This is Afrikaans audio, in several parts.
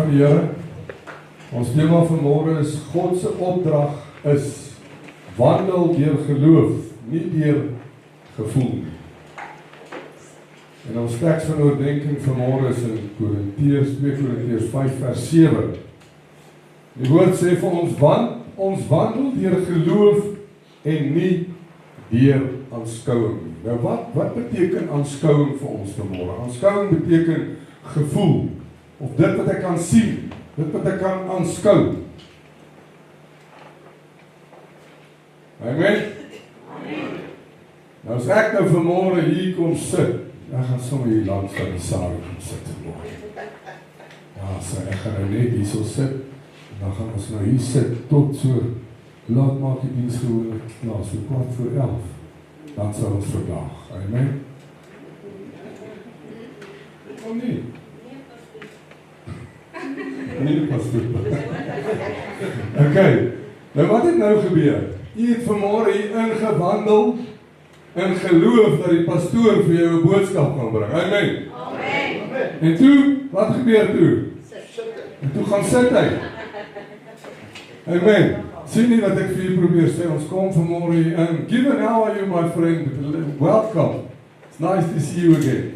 Van die Here, ons thema vanmôre is God se opdrag is wandel deur geloof, nie deur gevoel nie. En ons teks van oordeenking vanmôre is in Korintiërs 2 Korintiërs 5 vers 7. Die woord sê vir ons wandel deur geloof en nie deur aanskouing nie. Nou wat beteken aanskouing vir ons vanmôre? Aanskouing beteken gevoel, of dit wat ek kan sien, dit wat ek kan aanskou. Amen. Nou as ek nou vanmôre hier kom sit, ek gaan sommer hier langs van die saal kom sit vanmôre. Ja, so ek gaan nou net hier so sit, en dan gaan ons nou hier sit tot so, laat maak die diens gewoonlik klaar, so 11:15. Dan sal ons verdaag. Amen. Kom nie. Nee, pastoor. Okay, nou wat het nou gebeur? Jy het vanmôre hier ingewandel in geloof dat die pastoor vir jou 'n boodskap kan bring. Amen. Amen. En toe, wat gebeur toe? En toe gaan sit hy. Amen. Sien nie wat ek vir julle probeer sê, ons kom vanmôre hier in. Given how are you, my friend? Welcome. It's nice to see you again.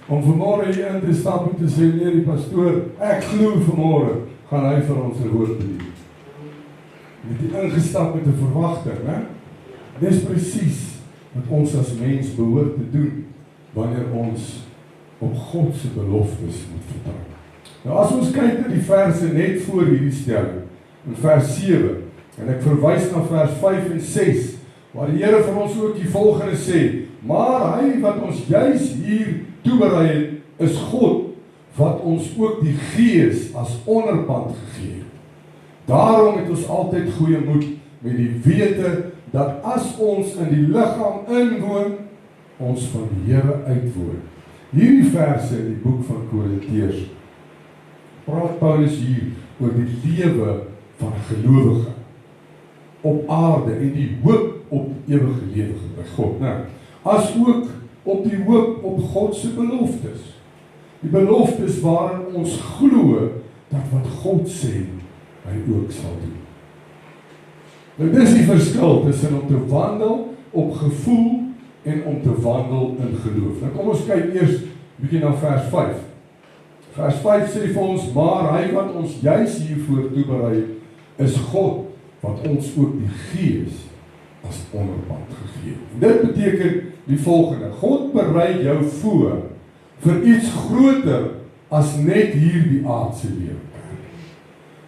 Om vanmôre hier in te stap en te sê, nee, die pastoor, ek glo vanmôre, gaan hy vir ons 'n woord bedien. Met die ingestap met 'n verwagting, né? Dis presies wat ons as mens behoort te doen, wanneer ons op God se beloftes moet vertrou. Nou as ons kyk na die verse net voor hierdie stelling, in vers 7, en ek verwys na vers 5 en 6, waar die Here vir ons ook die volgende sê, maar hy wat ons juis hier toeberei het, is God, wat ons ook die Gees as onderpand gegee het. Daarom het ons altyd goeie moed, met die wete, dat as ons in die liggaam inwoon, ons van die Here uitwoon. Hierdie verse in die boek van Korintiërs, praat Paulus hier oor die lewe van gelowige op aarde en die hoop op ewige lewe by God. Nou, as ook op die hoop op God se beloftes. Die beloftes waarin ons glo dat wat God sê, hy ook sal doen. Nou dis die verskil tussen om te wandel op gevoel en om te wandel in geloof. Nou kom ons kyk eers bietjie na vers 5. Vers 5 sê vir ons, maar hy wat ons juis hiervoor toeberei, is God, wat ons ook die Gees as onderpand gegee het. Dit beteken die volgende, God berei jou voor vir iets groter as net hierdie aardse lewe.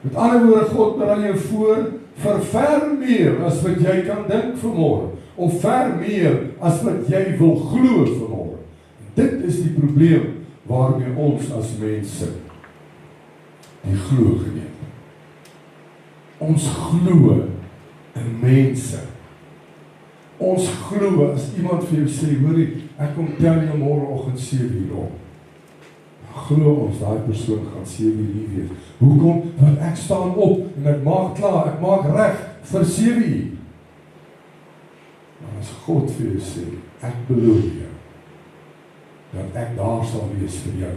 Met ander woorde, God berei jou voor vir ver meer as wat jy kan dink vanmôre, of ver meer as wat jy wil glo vanmôre. Dit is die probleem waarmee ons as mense die glo geneem. Ons glo in mense. Ons glo as iemand vir jou sê, hoorie, ek kom tel jou môreoggend 7:00 op. Glo ons, daai persoon gaan 7:00 wees. Hoekom? Want ek staan op en ek maak klaar, ek maak reg vir 7:00. Maar as God vir jou sê, ek beloof jou, dat ek daar sal wees vir jou,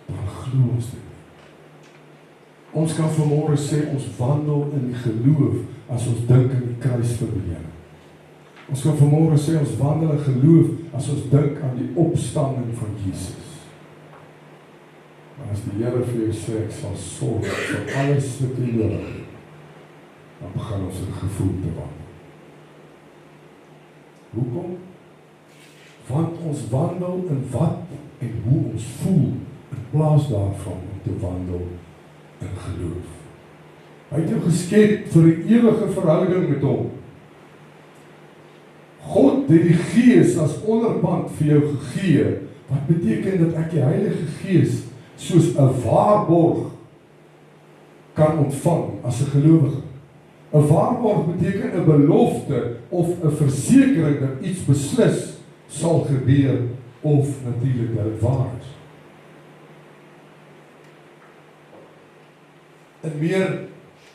dan glo ons dit. Ons kan vanmôre sê, ons wandel in die geloof, as ons dink aan die kruisverbranding. Ons kan vanmôre sê, ons wandel in geloof, as ons dink aan die opstanding van Jesus. Maar as die Here vir jou sê, ek sal sorg vir alles wat jy nodig het, dan begin ons in gevoel te wandel. Hoekom? Want ons wandel in wat en hoe ons voel, in plaas daarvan om te wandel in geloof. Hy het jou geskep vir 'n ewige verhouding met hom. God het die Gees as onderpand vir jou gegee, wat beteken dat ek die Heilige Gees soos 'n waarborg kan ontvang as 'n gelowige. 'n Waarborg beteken 'n belofte of 'n versekering dat iets beslis sal gebeur, of natuurlik dat dit waar is. In meer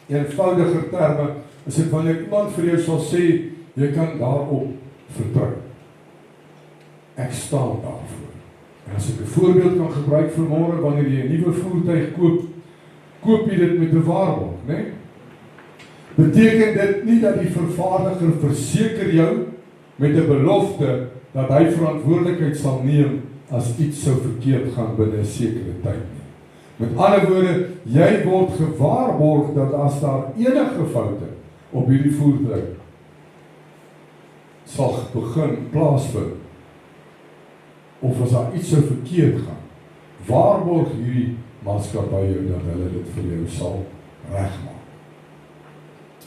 eenvoudiger terme is dit wanneer iemand vir jou sal sê, jy kan daarop vertrou. Ek staan daarvoor. En as ek 'n voorbeeld kan gebruik vanmôre, wanneer jy 'n nuwe voertuig koop, koop jy dit met 'n waarborg, né? Beteken dit nie dat die vervaardiger verseker jou met 'n belofte dat hy verantwoordelikheid sal neem as iets sou verkeerd gaan binne 'n sekere tyd nie. Met ander woorde, jy word gewaarborg dat as daar enige foute op hierdie voertuig sal begin plaasvind, of as daar iets sou verkeerd gaan, waarborg hierdie maatskappy jou dat hulle dit vir jou sal regmaak.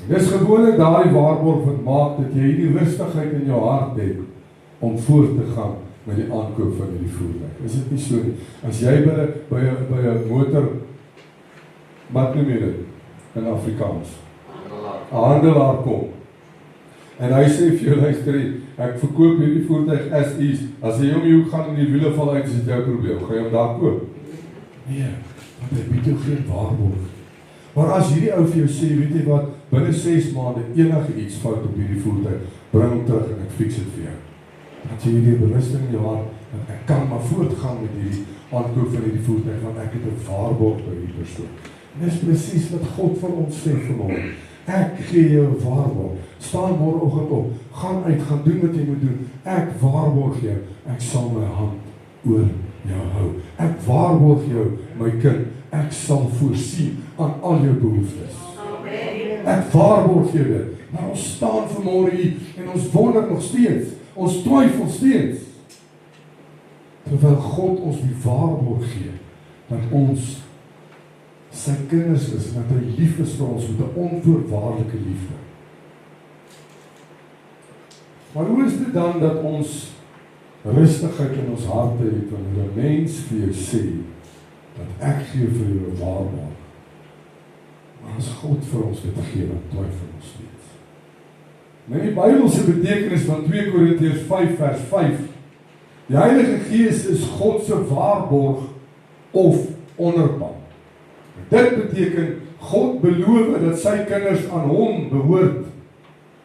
En dis gewoonlik daai waarborg wat maak dat jy die rustigheid in jou hart het om voort te gaan met die aankoop van hierdie voertuig. Is dit nie so nie? As jy by 'n motor, wat noem jy dit in Afrikaans? 'n handelaar kom. En hy sê vir jou, luister, ek verkoop hierdie voertuig as is. As jy hom hier gaan in die wiele val uit, is dit jou probleem. Gaan jy hom daar koop? Nee, want hy bied jou geen waarborg. Maar as hierdie ou vir jou sê, weet jy wat, binne 6 maande enige iets fout op hierdie voertuig, bring hom terug en ek fix dit vir jou. Dat jy hierdie berusting in jou hart, dat ek kan maar voortgaan met hierdie aankoop van hierdie voertuig, want ek het 'n waarborg by die persoon. En dis presies wat God van ons sê vanmôre. Ek gee jou 'n waarborg. Staan môreoggend op, gaan uit, gaan doen wat jy moet doen. Ek waarborg jou, ek sal my hand oor jou hou. Ek waarborg jou, my kind, ek sal voorsien aan al jou behoeftes. Ek waarborg jou dit. Maar ons staan vanmôre hier en ons wonder nog steeds. Ons twyfel steeds. Terwyl God ons die waarborg gee dat ons sy kinders is, dat hy lief is vir ons met 'n onvoorwaardelike liefde. Maar hoe is dit dan dat ons rustigheid in ons harte het wanneer 'n mens vir jou sê dat ek gee vir jou 'n waarborg? Maar as God vir ons dit gee, dan twyfel ons steeds. Nou die Bybelse betekenis van 2 Korintiërs 5 vers 5, die Heilige Gees is God se waarborg of onderpand. Dit beteken, God beloof dat sy kinders aan hom behoort.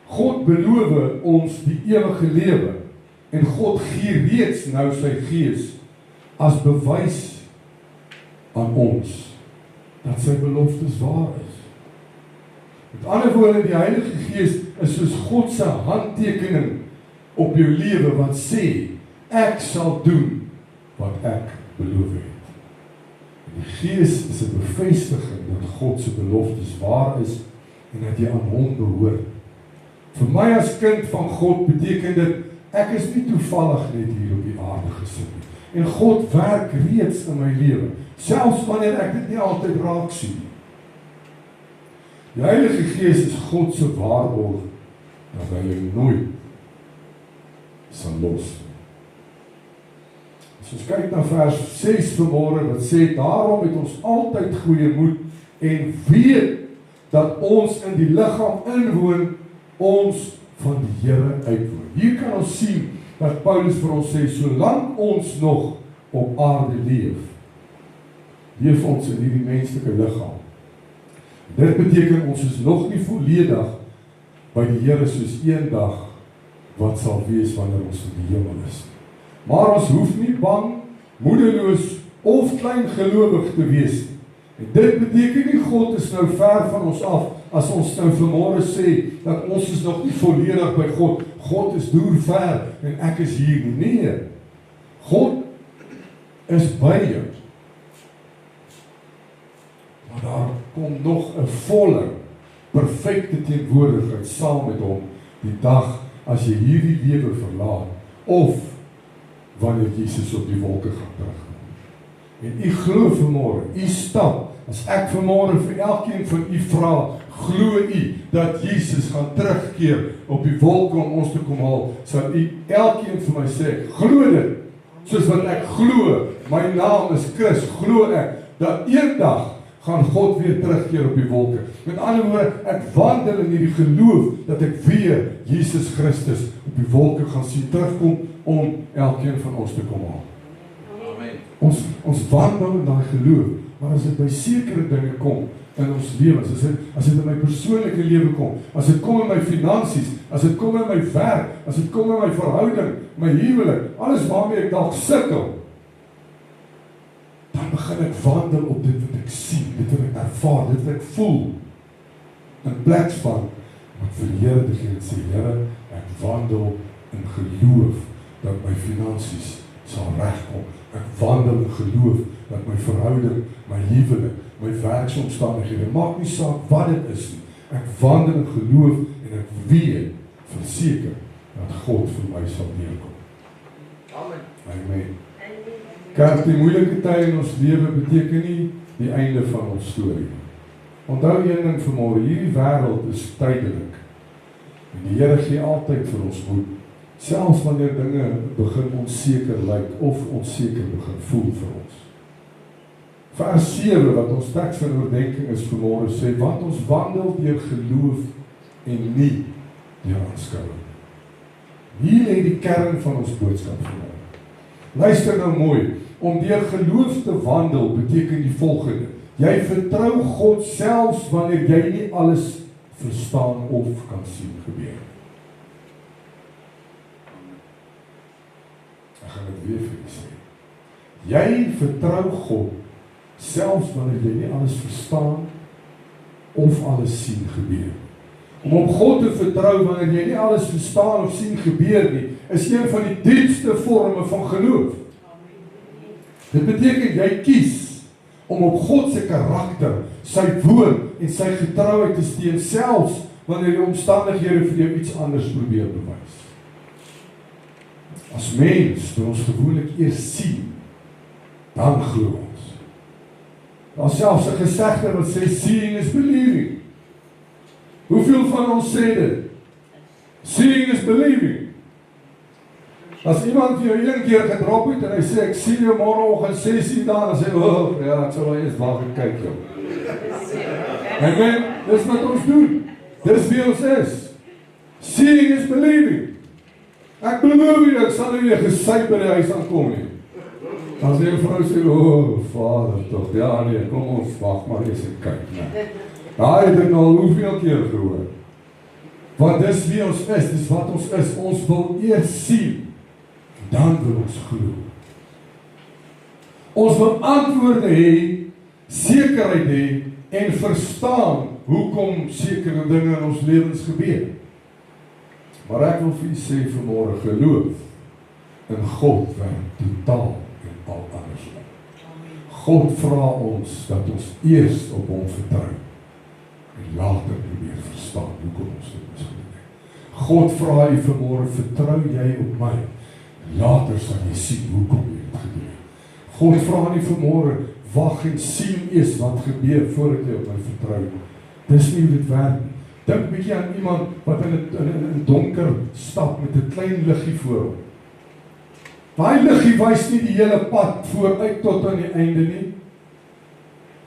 God beloof ons die ewige lewe. En God gee reeds nou sy Gees as bewys aan ons dat sy beloftes waar is. Met ander woorde, die Heilige Gees is soos God se handtekening op jou lewe wat sê, ek sal doen wat ek beloof het. Die Gees is 'n bevestiging dat God se beloftes waar is en dat jy aan hom behoort. Vir my as kind van God beteken dit, ek is nie toevallig net hier op die aarde gesit nie. En God werk reeds in my lewe, selfs wanneer ek dit nie altyd raak sien nie. Die Heilige Gees is God se waarborg dat hy jou nooit sal los. As ons kyk na vers 6 vanmôre wat sê, daarom het ons altyd goeie moed en weet dat ons in die liggaam inwoon, ons van die Here uitwoon. Hier kan ons sien dat Paulus vir ons sê, solank ons nog op aarde leef ons in hierdie menslike liggaam. Dit beteken ons is nog nie volledig by die Here soos eendag wat sal wees wanneer ons in die hemel is. Maar ons hoef nie bang, moedeloos of kleingelowig te wees nie. En dit beteken nie God is nou ver van ons af, as ons nou vanmôre sê, dat ons is nog nie volledig by God, God is deur ver, en ek is hier nie. Nee, God is by jou. Maar daar kom nog 'n volle, perfekte teenwoordigheid saam met hom, die dag as jy hierdie lewe verlaat, of wanneer Jesus op die wolke gaan terugkom. En u glo vanmôre, u stap, as ek vanmôre vir elkeen van u vra, glo u dat Jesus gaan terugkeer op die wolke om ons te kom haal, sal u elkeen vir my sê, glo dit, soos wat ek glo, my naam is Chris, glo ek, dat eendag gaan God weer terugkeer op die wolke. Met ander woorde, ek wandel in hierdie geloof, dat ek weer Jesus Christus op die wolke gaan sien terugkom, om elkeen van ons te kom haal. Amen. Ons wandel in daai geloof, maar as dit by sekere dinge kom in ons lewens, as dit in my persoonlike lewe kom, as dit kom in my finansies, as dit kom in my werk, as dit kom in my verhouding, my huwelik, alles waarmee ek dalk sukkel, dan begin ek wandel op dit wat ek sien, dit wat ek ervaar, dit wat ek voel. In plaas van wat vir die Here te gee en sê, Here, ek wandel in geloof dat my finansies sal regkom. Ek wandel in geloof dat my verhouding, my huwelik, my werksomstandighede, maak nie saak wat dit is nie. Ek wandel in geloof en ek weet verseker dat God vir my sal neerkom. Amen. Amen. Kerk, die moeilike tye in ons lewe beteken nie die einde van ons storie. Onthou een ding vanmôre, hierdie wêreld is tydelik. En die Here gee altyd vir ons moed, selfs wanneer dinge begin onseker lyk of onseker begin voel vir ons. Vers 7 wat ons teks van oordeenking is vanmôre sê, want ons wandel deur geloof en nie deur aanskouing. Hier lê die kern van ons boodskap vanmôre. Luister nou mooi, om deur geloof te wandel beteken die volgende: jy vertrou God selfs wanneer jy nie alles verstaan of kan sien gebeur. Ek gaan dit weer vir julle sê. Jy vertrou God selfs wanneer jy nie alles verstaan of alles sien gebeur. Om op God te vertrou wanneer jy nie alles verstaan of sien gebeur nie, is een van die diepste vorme van geloof. Dit beteken jy kies om op God se karakter, sy woord en sy getrouheid te steun, selfs wanneer die omstandighede vir jou iets anders probeer bewys. As mens wil ons gewoonlik eers sien, dan glo ons. Daar selfs 'n gesegde wat sê, seeing is believing. Hoeveel van ons sê dit? Seeing is believing. As iemand vir jou een keer gedrop het en hy sê, ek sien jou môreoggend 6:00 dan sê, oh, ja, ek sal wel eers wag en kyk jou. Amen, dis wat ons doen. Dis wie ons is. Seeing is believing. Ek beloof jy, ek sal nie weer gesuip by die huis aankom nie. As die vrou sê, oh, Vader, toch, ja nee, kom ons, wacht maar eens en kyk, nee. Daar het ek al hoeveel keer gehoor. Want dis wie ons is, dis wat ons is. Ons wil eers sien, dan wil ons glo. Ons wil antwoorde hê, sekerheid hê, en verstaan hoekom sekere dinge in ons lewens gebeur. Maar ek wil vir u sê vanmôre, geloof in God werk totaal en al andersom. God vra ons dat ons eers op hom vertrou en later probeer verstaan hoekom ons dit moet doen. God vra u vanmôre, vertrou jy op my? Later sal jy sien hoekom jy dit gedoen het. God vra nie vanmôre, wag en sien eers wat gebeur voordat jy op my vertrou. Dis nie hoe dit werk nie. Dink bietjie aan iemand wat in 'n donker stap met 'n klein liggie voor hom. Daai liggie wys nie die hele pad vooruit tot aan die einde nie.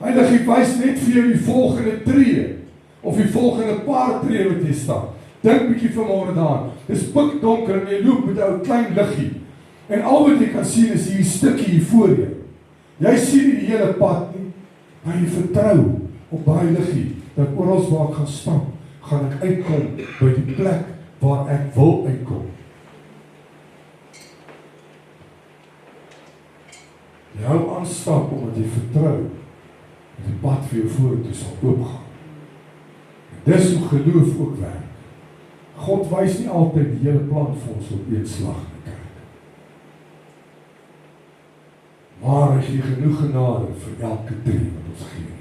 Daai liggie wys net vir jou die volgende tree of die volgende paar tree wat jy stap. Dink bietjie vanmôre daaraan. Dis pikdonker en jy loop met 'n ou klein liggie. En al wat jy kan sien is hierdie stukkie hier voor jou. Jy sien nie die hele pad nie, maar jy vertrou op daai liggie dat oral waar ek gaan stap, gaan ek uitkom by die plek waar ek wil uitkom. Jy hou aanstap omdat jy vertrou dat die pad vir jou vorentoe sal oopgaan. Dis hoe geloof ook werk. God wys nie altyd die hele plan vir ons op een slag te kyk. Maar hy gee genoeg genade vir elke tree wat ons gee.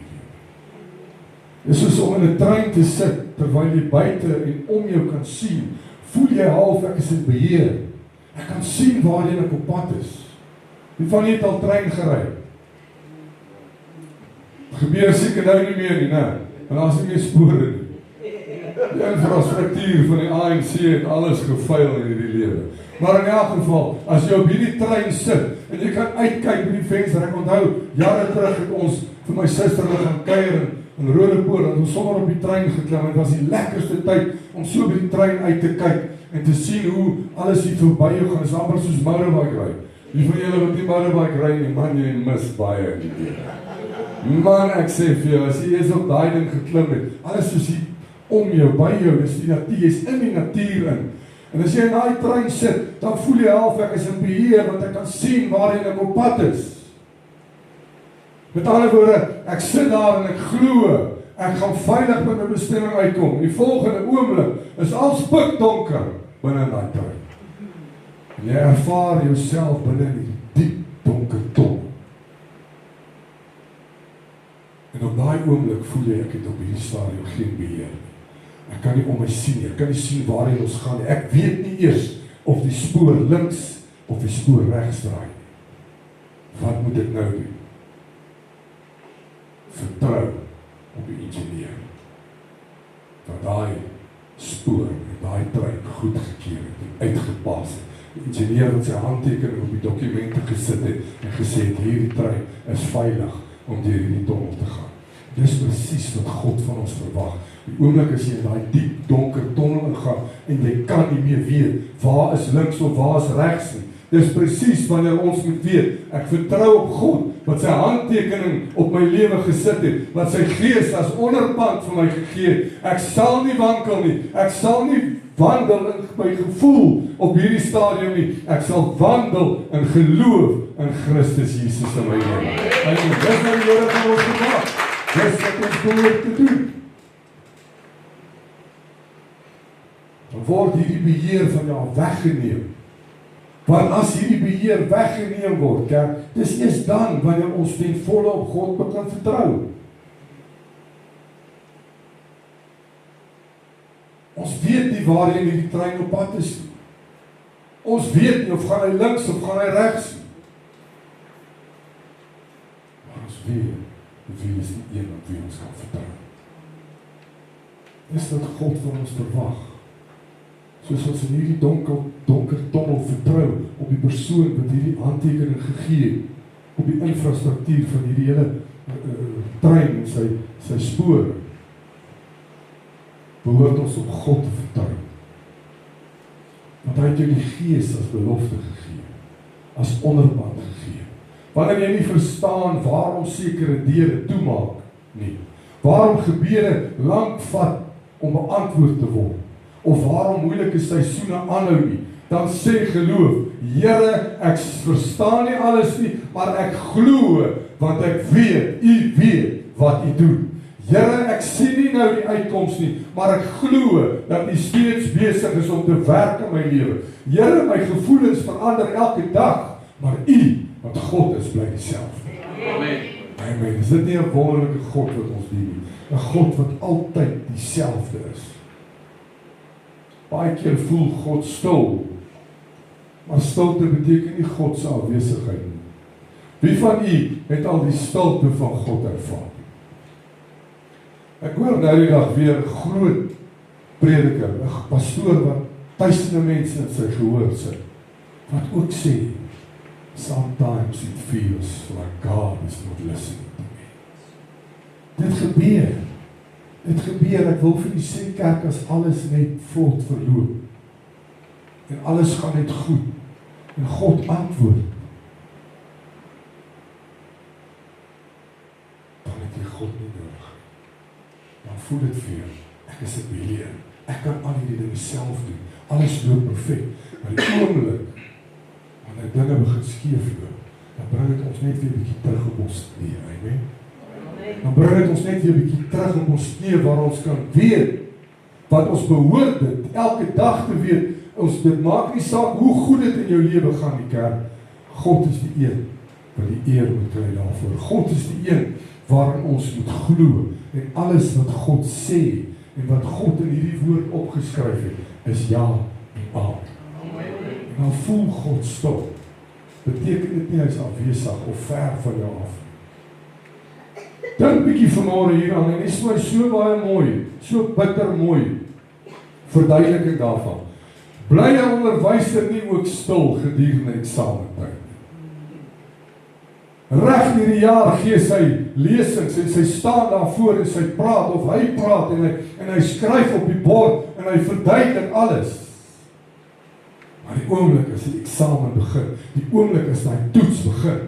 Dis soos om in 'n trein te sit, terwyl jy buite en om jou kan sien, voel jy half ek is in beheer. Ek kan sien waarheen ek op pad is. Wie van julle het al trein gery? Gebeur seker nou nie meer nie, né? Want daar is nie meer spore nie. Die infrastruktuur van die ANC het alles gefaal in hierdie lewe. Maar in elk geval, as jy op hierdie trein sit en jy kan uitkyk by die venster, ek onthou jare terug het ons vir my suster gaan kuier in Rodepoort, en ons sommer op die trein geklim, en dit was die lekkerste tyd om so by die trein uit te kyk en te sien hoe alles hier verby jou gaan. Dit is amper soos motorbike ry. Die van julle wat nie motorbike ry nie, man, jy mis baie in die lewe. Man, ek sê vir jou, as jy eers op daai ding geklim het, alles soos hier om jou, by jou, dis die natuur, jy is in die natuur in. En as jy in daai trein sit, dan voel jy half ek is in beheer, want ek kan sien waarheen ek op pad is. Met ander woorde, ek sit daar en ek glo, ek gaan veilig by my bestemming uitkom. Die volgende oomblik is alles pikdonker binne in daai tuin. En jy ervaar jouself binne in die diep donker tunnel. En op daai oomblik voel jy, ek het op hierdie stadium geen beheer nie. Ek kan nie om my sien nie, ek kan nie sien waarheen ons gaan nie. Ek weet nie eers of die spoor links of die spoor regs draai. Wat moet ek nou doen? Vertrou op die ingenieur. Dat daai spoor, daai trein goed gekeer het en uitgepas het. Die ingenieur het sy handtekening op die dokumente gesit het en gesê het, hierdie trein is veilig om deur hierdie tunnel te gaan. Dis presies wat God van ons verwag. Die oomblik as jy in daai diep donker tunnel ingaan en jy kan nie meer weet waar is links of waar is regs nie. Dis presies wanneer ons moet weet, ek vertrou op God wat sy handtekening op my lewe gesit het, wat sy gees as onderpand vir my gegee het. Ek sal nie wankel nie. Ek sal nie wandel in my gevoel op hierdie stadium nie. Ek sal wandel in geloof in Christus Jesus in my lewe. En dis nou die Here van ons gemaak. Dis wat ons behoort te doen. Dan word hierdie beheer van jou weggeneem. Want as hierdie beheer weggeneem word, kerk, dis eers dan wanneer ons ten volle op God begin vertrou. Ons weet nie waarheen die trein op pad is nie. Ons weet nie of gaan hy links of gaan hy regs nie. Maar ons weet, wie is die een op wie ons kan vertrou. Dis wat God van ons verwag. Soos ons in hierdie donker tunnel vertrou op die persoon wat hierdie handtekening gegee het, op die infrastruktuur van hierdie hele trein en sy spore, behoort ons op God te vertrou. Want hy het jou die gees as belofte gegee, as onderpand gegee. Wanneer jy nie verstaan waarom sekere deure toemaak nie, waarom gebede lank vat om beantwoord te word, of waarom moeilike seisoene aanhou nie, dan sê geloof, Here, ek verstaan nie alles nie, maar ek glo, want ek weet, U weet wat U doen. Here, ek sien nie nou die uitkoms nie, maar ek glo dat U steeds besig is om te werk in my lewe. Here, my gevoelens verander elke dag, maar U, want God is bly dieselfde. Amen. Amen. Is dit nie 'n wonderlike God wat ons dien nie? 'n God wat altyd dieselfde is. Baie keer voel God stil, maar stilte beteken nie God se afwesigheid nie. Wie van u het al die stilte van God ervaar? Ek hoor nou die dag weer 'n groot prediker, 'n pastoor wat duisende mense in sy gehoor sit, wat ook sê, sometimes it feels like God is not listening to me. Dit gebeur. Ek wil vir u sê, kerk, as alles net vlot verloop, en alles gaan net goed, en God antwoord, dan het jy God nie nodig. Dan voel dit vir jou, ek is 'n beheer, ek kan al die dinge self doen, alles loop perfect, maar die oomblik, wanneer dinge begin skeefloop, dan bring dit ons net weer 'n bietjie terug op ons knie, amen. Dan bring dit ons net weer 'n bietjie terug op ons knie, waar ons kan weet, wat ons behoort dit, elke dag te weet, dit maak nie saak hoe goed dit in jou lewe gaan, die kerk, God is die een, wat die eer moet kry daarvoor, God is die een, waarin ons moet glo, en alles wat God sê, en wat God in hierdie woord opgeskryf het, is ja en amen. En dan voel God stil, beteken dit nie hy is afwesig, of ver van jou af. Dink bietjie vanmôre hier aan, en dit is my so baie mooi, so bitter mooi, verduideliking daarvan. Bly 'n onderwyser nie ook stil gedurende eksamentyd. Reg hierdie jaar gee sy lesings, en sy staan daarvoor, en sy praat, of hy praat, en hy skryf op die bord, en hy verduidelik alles. Maar die oomblik as die eksamen begin, die oomblik as die toets begin,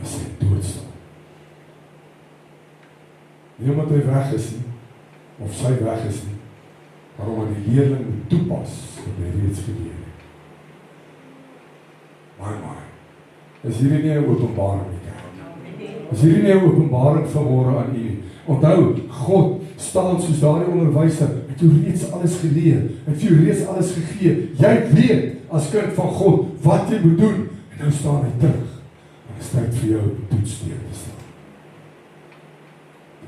is hy doodstil. Nie omdat hy weg is nie, of sy weg is nie, maar omdat die leerling moet toepas wat hy reeds geleer het. Maar, is hierdie nie 'n openbaring nie, kerk? Is hierdie nie 'n openbaring vanmôre aan u nie? Onthou, God staan soos daardie onderwyser, het jou reeds alles geleer, het jou reeds alles gegee. Jy weet as kind van God wat jy moet doen, en nou staan hy terug. En dit is tyd vir jou om toetsdeur te staan.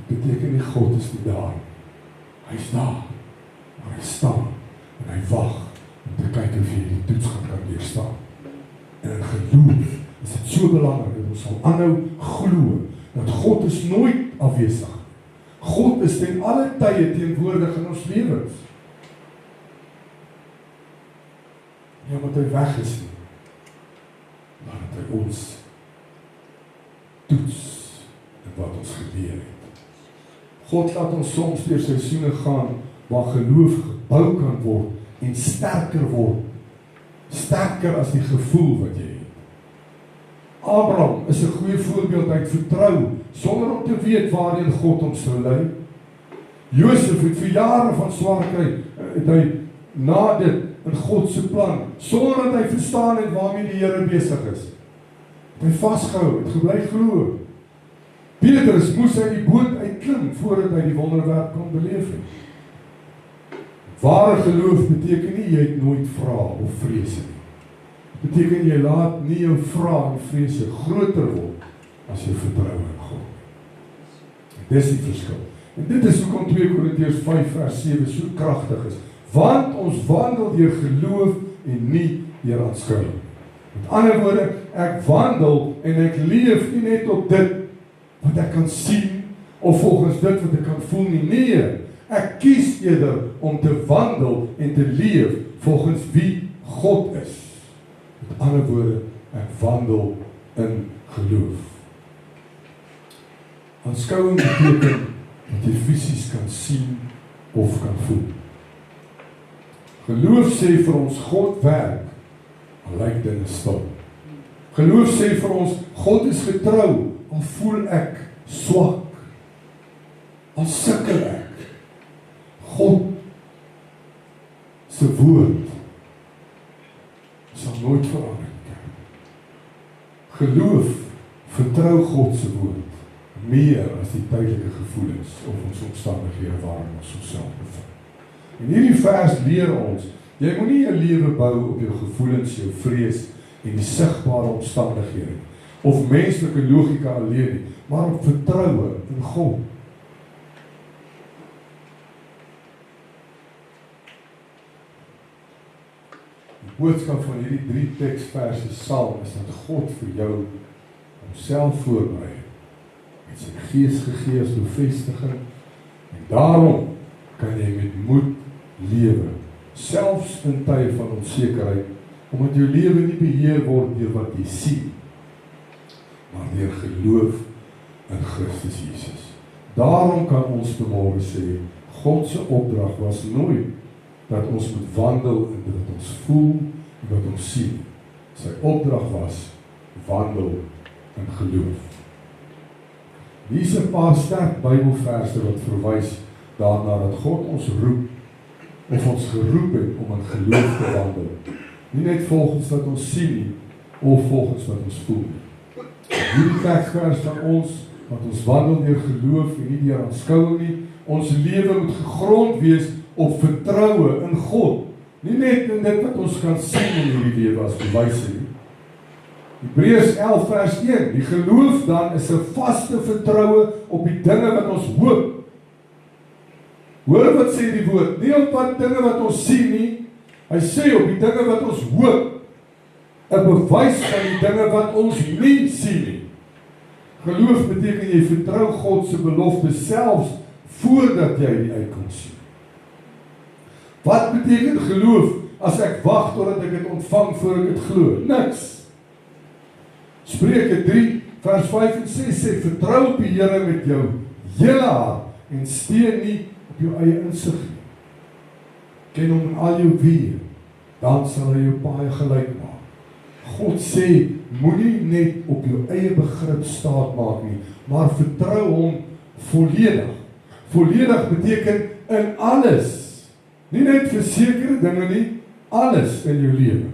Dit beteken nie God is nie daar. Hy is daar, maar hy staan en hy wag om te kyk of jy die toets kan weerstaan. En in geloof is dit so belangrik dat ons sal aanhou glo dat God is nooit afwesig. God is ten alle tye teenwoordig in ons lewens. Nie omdat hy weg is nie, maar dat hy ons toets en wat ons geleer het. God laat ons soms deur seisoene gaan waar geloof gebou kan word en sterker word. Sterker as die gevoel wat jy het. Abraham is 'n goeie voorbeeld, hy het vertrou sonder om te weet waarheen God hom sou lei. Josef het vir jare van swaar kry, het hy na dit in God se plan, sonder dat hy verstaan het waarmee die Here besig is. Het hy vasgehou, het gebly glo. Petrus moes uit die boot uitklim voordat hy die wonderwerk kon beleef het. Ware geloof beteken nie jy het nooit vra of vrese nie. Beteken jy laat nie jou vrae en vrese groter word as jou vertroue in God. Dis die verskil. En dit is hoekom 2 Korintiërs 5 vers 7 so kragtig is. Want ons wandel deur geloof en nie deur aanskouing. Met ander woorde, ek wandel en ek leef nie net op dit wat ek kan sien of volgens dit wat ek kan voel nie. Nee, ek kies eerder om te wandel en te leef volgens wie God is. Met ander woorde, ek wandel in geloof. Aanskouing beteken dat jy fisies kan sien of kan voel. Geloof sê vir ons God werk, al lyk dinge stil. Geloof sê vir ons God is getrou, al voel ek swak, al sukkel ek. God se woord sal nooit verander nie. Geloof vertrou God se woord meer as die tydelike gevoelens of ons omstandighede waarin ons onsself bevind. En hierdie vers leer ons, jy moet nie jou lewe bou op jou gevoelens, jou vrees en die sigbare omstandighede of menslike logika alleen nie, maar op vertroue in God. Die boodskap van hierdie 3 teksverse Psalm is dat God vir jou homself voorberei met sy gees gegee as bevestiging en daarom kan jy met moed lewe, selfs in tye van onsekerheid, omdat jou lewe nie beheer word deur wat jy sien, maar deur geloof in Christus Jesus. Daarom kan ons vanmôre sê, God se opdrag was nooit dat ons moet wandel in dit wat ons voel en wat ons sien. Sy opdrag was, wandel in geloof. Hier is 'n paar sterk Bybelverse wat verwys daarna dat God ons roep, of ons geroep het om in geloof te wandel. Nie net volgens wat ons sien nie, of volgens wat ons voel nie. Hierdie teksvers van ons, wat ons wandel deur geloof en nie deur aanskouing nie, ons lewe moet gegrond wees op vertroue in God. Nie net in dit wat ons kan sien in hierdie lewe as bewyse nie. Hebreërs 11 vers 1, die geloof dan is 'n vaste vertroue op die dinge wat ons hoop. Hoor wat sê die woord, nie op wat dinge wat ons sien nie, hy sê op die dinge wat ons hoop, 'n bewys van die dinge wat ons nie sien nie. Geloof beteken jy vertrou God se belofte selfs voordat jy die uitkoms sien. Wat beteken geloof as ek wag totdat ek dit ontvang voor ek dit glo? Niks. Spreuke 3 vers 5 en 6 sê, vertrou op die Here met jou hele hart en steun nie op jou eie insig nie. Ken hom in al jou weë, dan sal hy jou paai gelyk maak. God sê, moenie net op jou eie begrip staat maak nie, maar vertrou hom volledig. Volledig beteken in alles. Nie net vir sekere dinge nie, alles in jou lewe.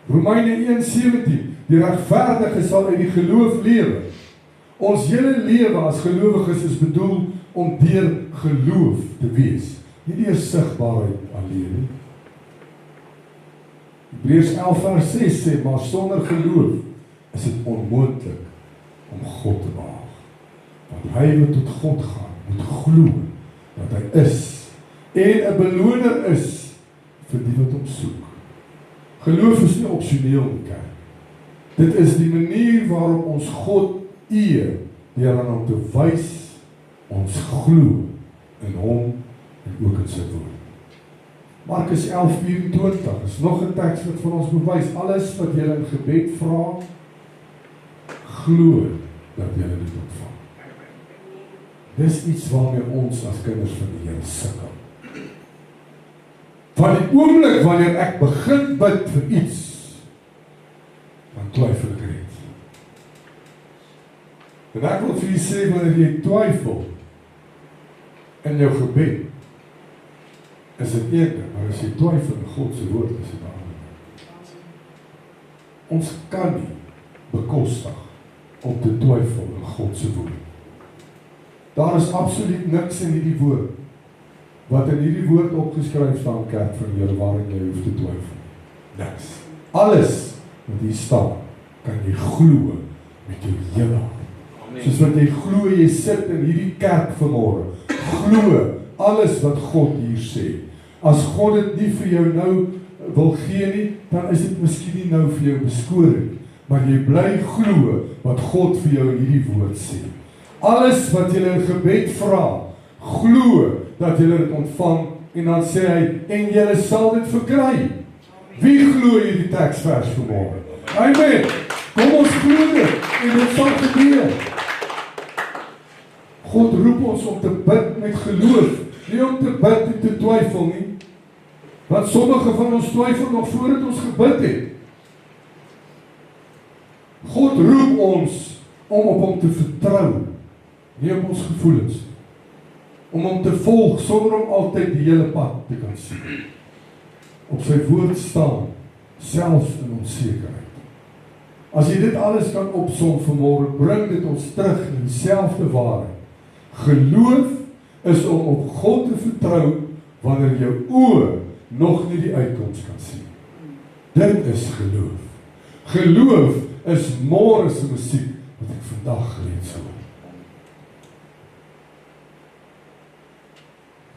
Romeine 1:17, die regverdige sal uit die geloof lewe. Ons hele lewe as gelowiges is bedoel om deur geloof te wees, nie deur sigbaarheid alleen nie. Hebreërs 11 vers 6 sê, maar sonder geloof is dit onmoontlik om God te behaag. Want hy wat tot God gaan, moet glo dat hy is en 'n beloner is vir die wat hom soek. Geloof is nie opsioneel nie, kerk. Dit is die manier waarop ons God eer, deur aan hom te wys, ons glo in hom en ook in sy woord. Markus 11:24 is nog 'n teks wat vir ons bewys, alles wat julle in gebed vra, glo dat julle dit ontvang. Dis iets waarmee ons as kinders van die Here sukkel. Van die oomblik wanneer ek begin bid vir iets, dan twyfel ek reeds. En ek wil vir julle sê, wanneer jy twyfel in jou gebed, is dit een ding, maar as jy twyfel in God se woord, is dit 'n ander ding. Ons kan nie bekostig om te twyfel in God se woord. Daar is absoluut niks in hierdie woord wat in hierdie woord opgeskryf staan, kerk van die Here, waarin jy hoef te twyfel. Niks. Alles wat hier staan, kan jy glo met jou hele hart. Soos wat jy glo, jy sit in hierdie kerk vanmôre, glo alles wat God hier sê. As God dit nie vir jou nou wil gee nie, dan is dit miskien nie nou vir jou beskoring, maar jy bly glo wat God vir jou in hierdie woord sê. Alles wat jy in gebed vra, glo dat jy dit ontvang, en dan sê hy, en jy sal dit verkry. Wie glo hierdie teksvers vanmôre? Amen. Kom ons glo dit, en dit sal gebeur. God roep ons om te bid met geloof, nie om te bid en te twyfel nie. Want sommige van ons twyfel nog voordat ons gebid het. God roep ons om op hom te vertrou, nie op ons gevoelens nie. Om hom te volg sonder om altyd die hele pad te kan sien. Op sy woord staan, selfs in onsekerheid. As jy dit alles kan opsom vanmôre, bring dit ons terug in dieselfde waarheid. Geloof is om op God te vertrou wanneer jou oë nog nie die uitkoms kan sien. Dit is geloof. Geloof is môre se musiek wat ek vandag reeds hoor.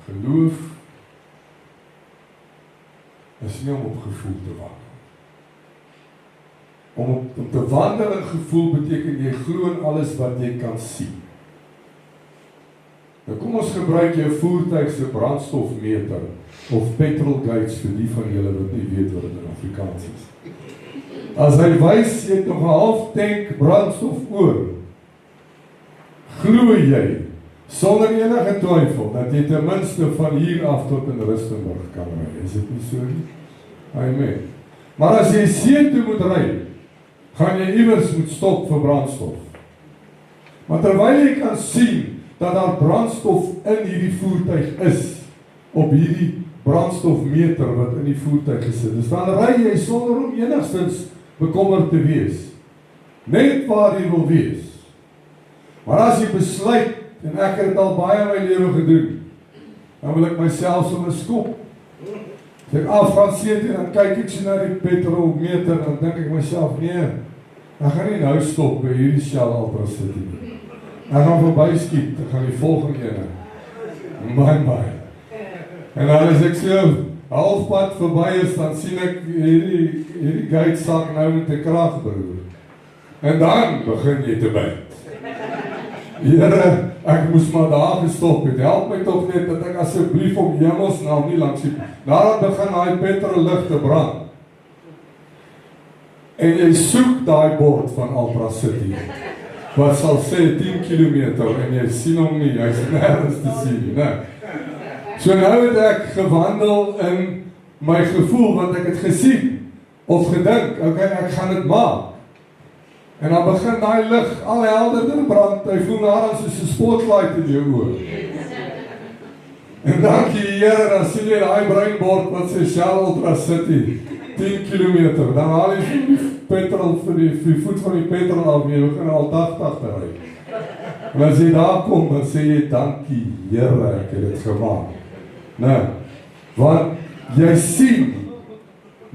Geloof is nie om op gevoel te wandel. Om te wandel in gevoel beteken jy glo in alles wat jy kan sien. Nou kom ons gebruik jou voertuig se brandstofmeter of petrol gauge vir die van julle wat nie weet wat dit in Afrikaans is. As hy wys jy het nog 'n half tank brandstof oor, glo jy sonder enige twyfel dat jy ten minste van hier af tot in Rustenburg kan ry. Is dit nie so nie? Amen. Maar as jy see toe moet ry, gaan jy iewers moet stop vir brandstof. Maar terwyl jy kan sien dat daar brandstof in hierdie voertuig is, op hierdie brandstofmeter wat in die voertuig gesit is, dan ry jy sonder om enigstens bekommerd te wees. Net waar jy wil wees. Maar as jy besluit, en ek het dit al baie in my lewe gedoen, dan wil ek myself sommer skop. As ek af gaan sit en dan kyk ek so na die petrolmeter, dan dink ek myself, nee, ek gaan nie nou stop by hierdie Shell Ultra City nie. Ek gaan verby skiet, ek gaan die volgende ene. My. En dan as ek so halfpad verby is, dan sien ek hierdie gate sak nou met 'n kragbroer. En dan begin jy te bid. Here, ek moes maar daar gestop het. Help my tog net dat ek asseblief op hemelsnaam nie langs die. Daar begin daai petrol lig te brand. En jy soek daai bord van Ultra City. Wat sal sê 10 kilometer en jy sien hom nie, hy's nergens te sien nie, né? So nou het ek gewandel in my gevoel want ek het gesien of gedink, okay, ek gaan dit maak. En dan begin daai lig al helderder brand, hy voel daaraan soos 'n spotlight in jou oë. En dankie die Here, dan sien jy daai breinbord wat sê Shell Ultra City, 10 kilometer, dan haal jy die petrol vir die voet van die petrol af, jy begin al 80 te ry. En as jy daar kom, dan sê jy, dankie Here, ek het dit gemaak. Nou, want jy sien,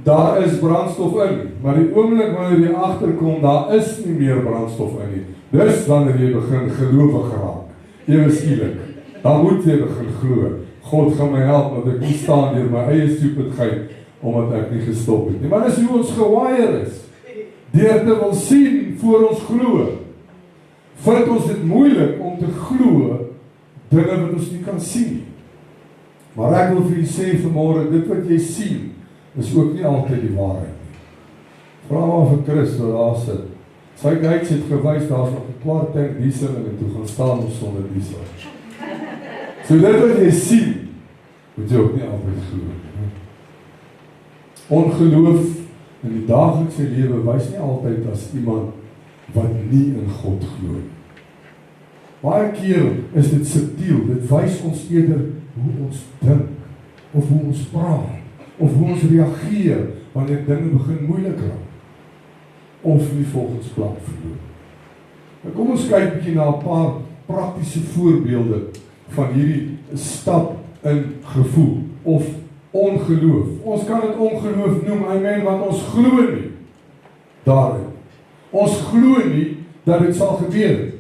daar is brandstof in, maar die oomblik wanneer jy agterkom, daar is nie meer brandstof in nie. Dis wanneer jy begin gelowig raak. Ewe skielik, dan moet jy begin glo. God gaan my help, want ek nie staan deur my eie stupidheid, omdat ek nie gestop het nie. Maar dis hoe ons gewaier is. Deur te wil sien voor ons glo. Vind ons dit moeilik om te glo dinge wat ons nie kan sien nie. Maar ek wil vir julle sê vanmôre, dit wat jy sien, is ook nie altyd die waarheid nie. Vra maar vir Chris wat daar sit. Sy guides het gewys, daar's nog 'n klaar tank diesel en toe gaan staan ons sonder diesel. So dit wat jy sien, moet jy ook nie altyd glo nie. Ongeloof in die daaglikse lewe wys nie altyd as iemand wat nie in God glo nie. Baie keer is dit subtiel, dit wys ons eerder hoe ons dink, of hoe ons praat, of hoe ons reageer, wanneer dinge begin moeilik raak, of nie volgens plan verloop. Nou kom ons kyk bietjie na 'n paar praktiese voorbeelde van hierdie stap in gevoel, of ongeloof. Ons kan dit ongeloof noem, amen, want ons glo nie daarin. Ons glo nie dat dit sal gebeur,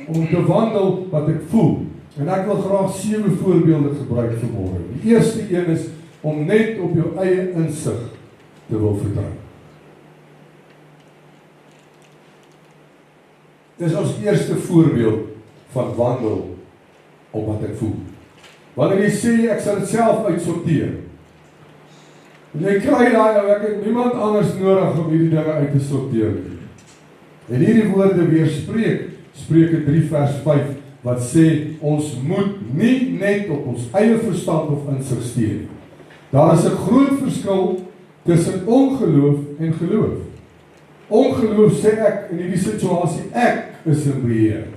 om te wandel wat ek voel. En ek wil graag 7 voorbeelde gebruik vanmôre. Die eerste een is om net op jou eie insig te wil vertrou. Dis ons eerste voorbeeld van wandel op wat ek voel. Wanneer jy sê ek sal dit self uitsorteer. En jy kry daai, ek het niemand anders nodig om hierdie dinge uit te sorteer. En hierdie woorde weerspreek Spreuke 3 vers 5 wat sê ons moet nie net op ons eie verstand of insig steun nie. Daar is 'n groot verskil tussen ongeloof en geloof. Ongeloof sê ek in hierdie situasie ek is in beheer.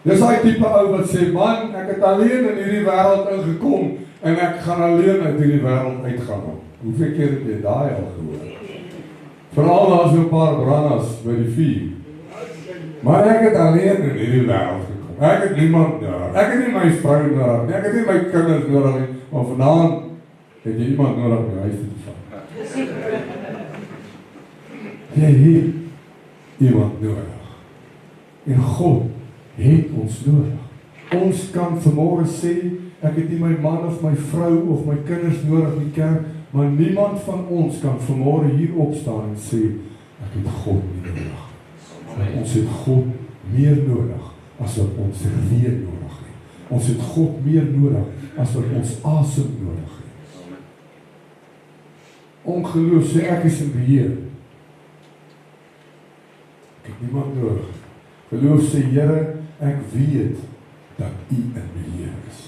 Dis daai tipe ou wat sê man, ek het alleen in hierdie wêreld ingekom en ek gaan alleen uit hierdie wêreld uitgaan. Hoeveel keer het jy daai al gehoor? Veral as 'n paar brandas by die vuur. Maar ek het alleen in hierdie wêreld gekom. Ek het niemand nodig. Ek het nie my vrou nodig nie. Ek het nie my kinders nodig nie. Maar vanaand het jy iemand nodig om jou huis te vat. Jy het iemand nodig. En God het ons nodig. Ons kan vanmôre sê, ek het nie my man of my vrou of my kinders nodig in die kerk, maar niemand van ons kan vanmôre hier opstaan en sê, ek het God nie nodig. Ons het God meer nodig as wat ons weer nodig het. Ons het God meer nodig as wat ons asem nodig het. Ongeloof sê ek is in beheer. Ek het niemand nodig. Geloof sê Here, ek weet dat U in beheer is.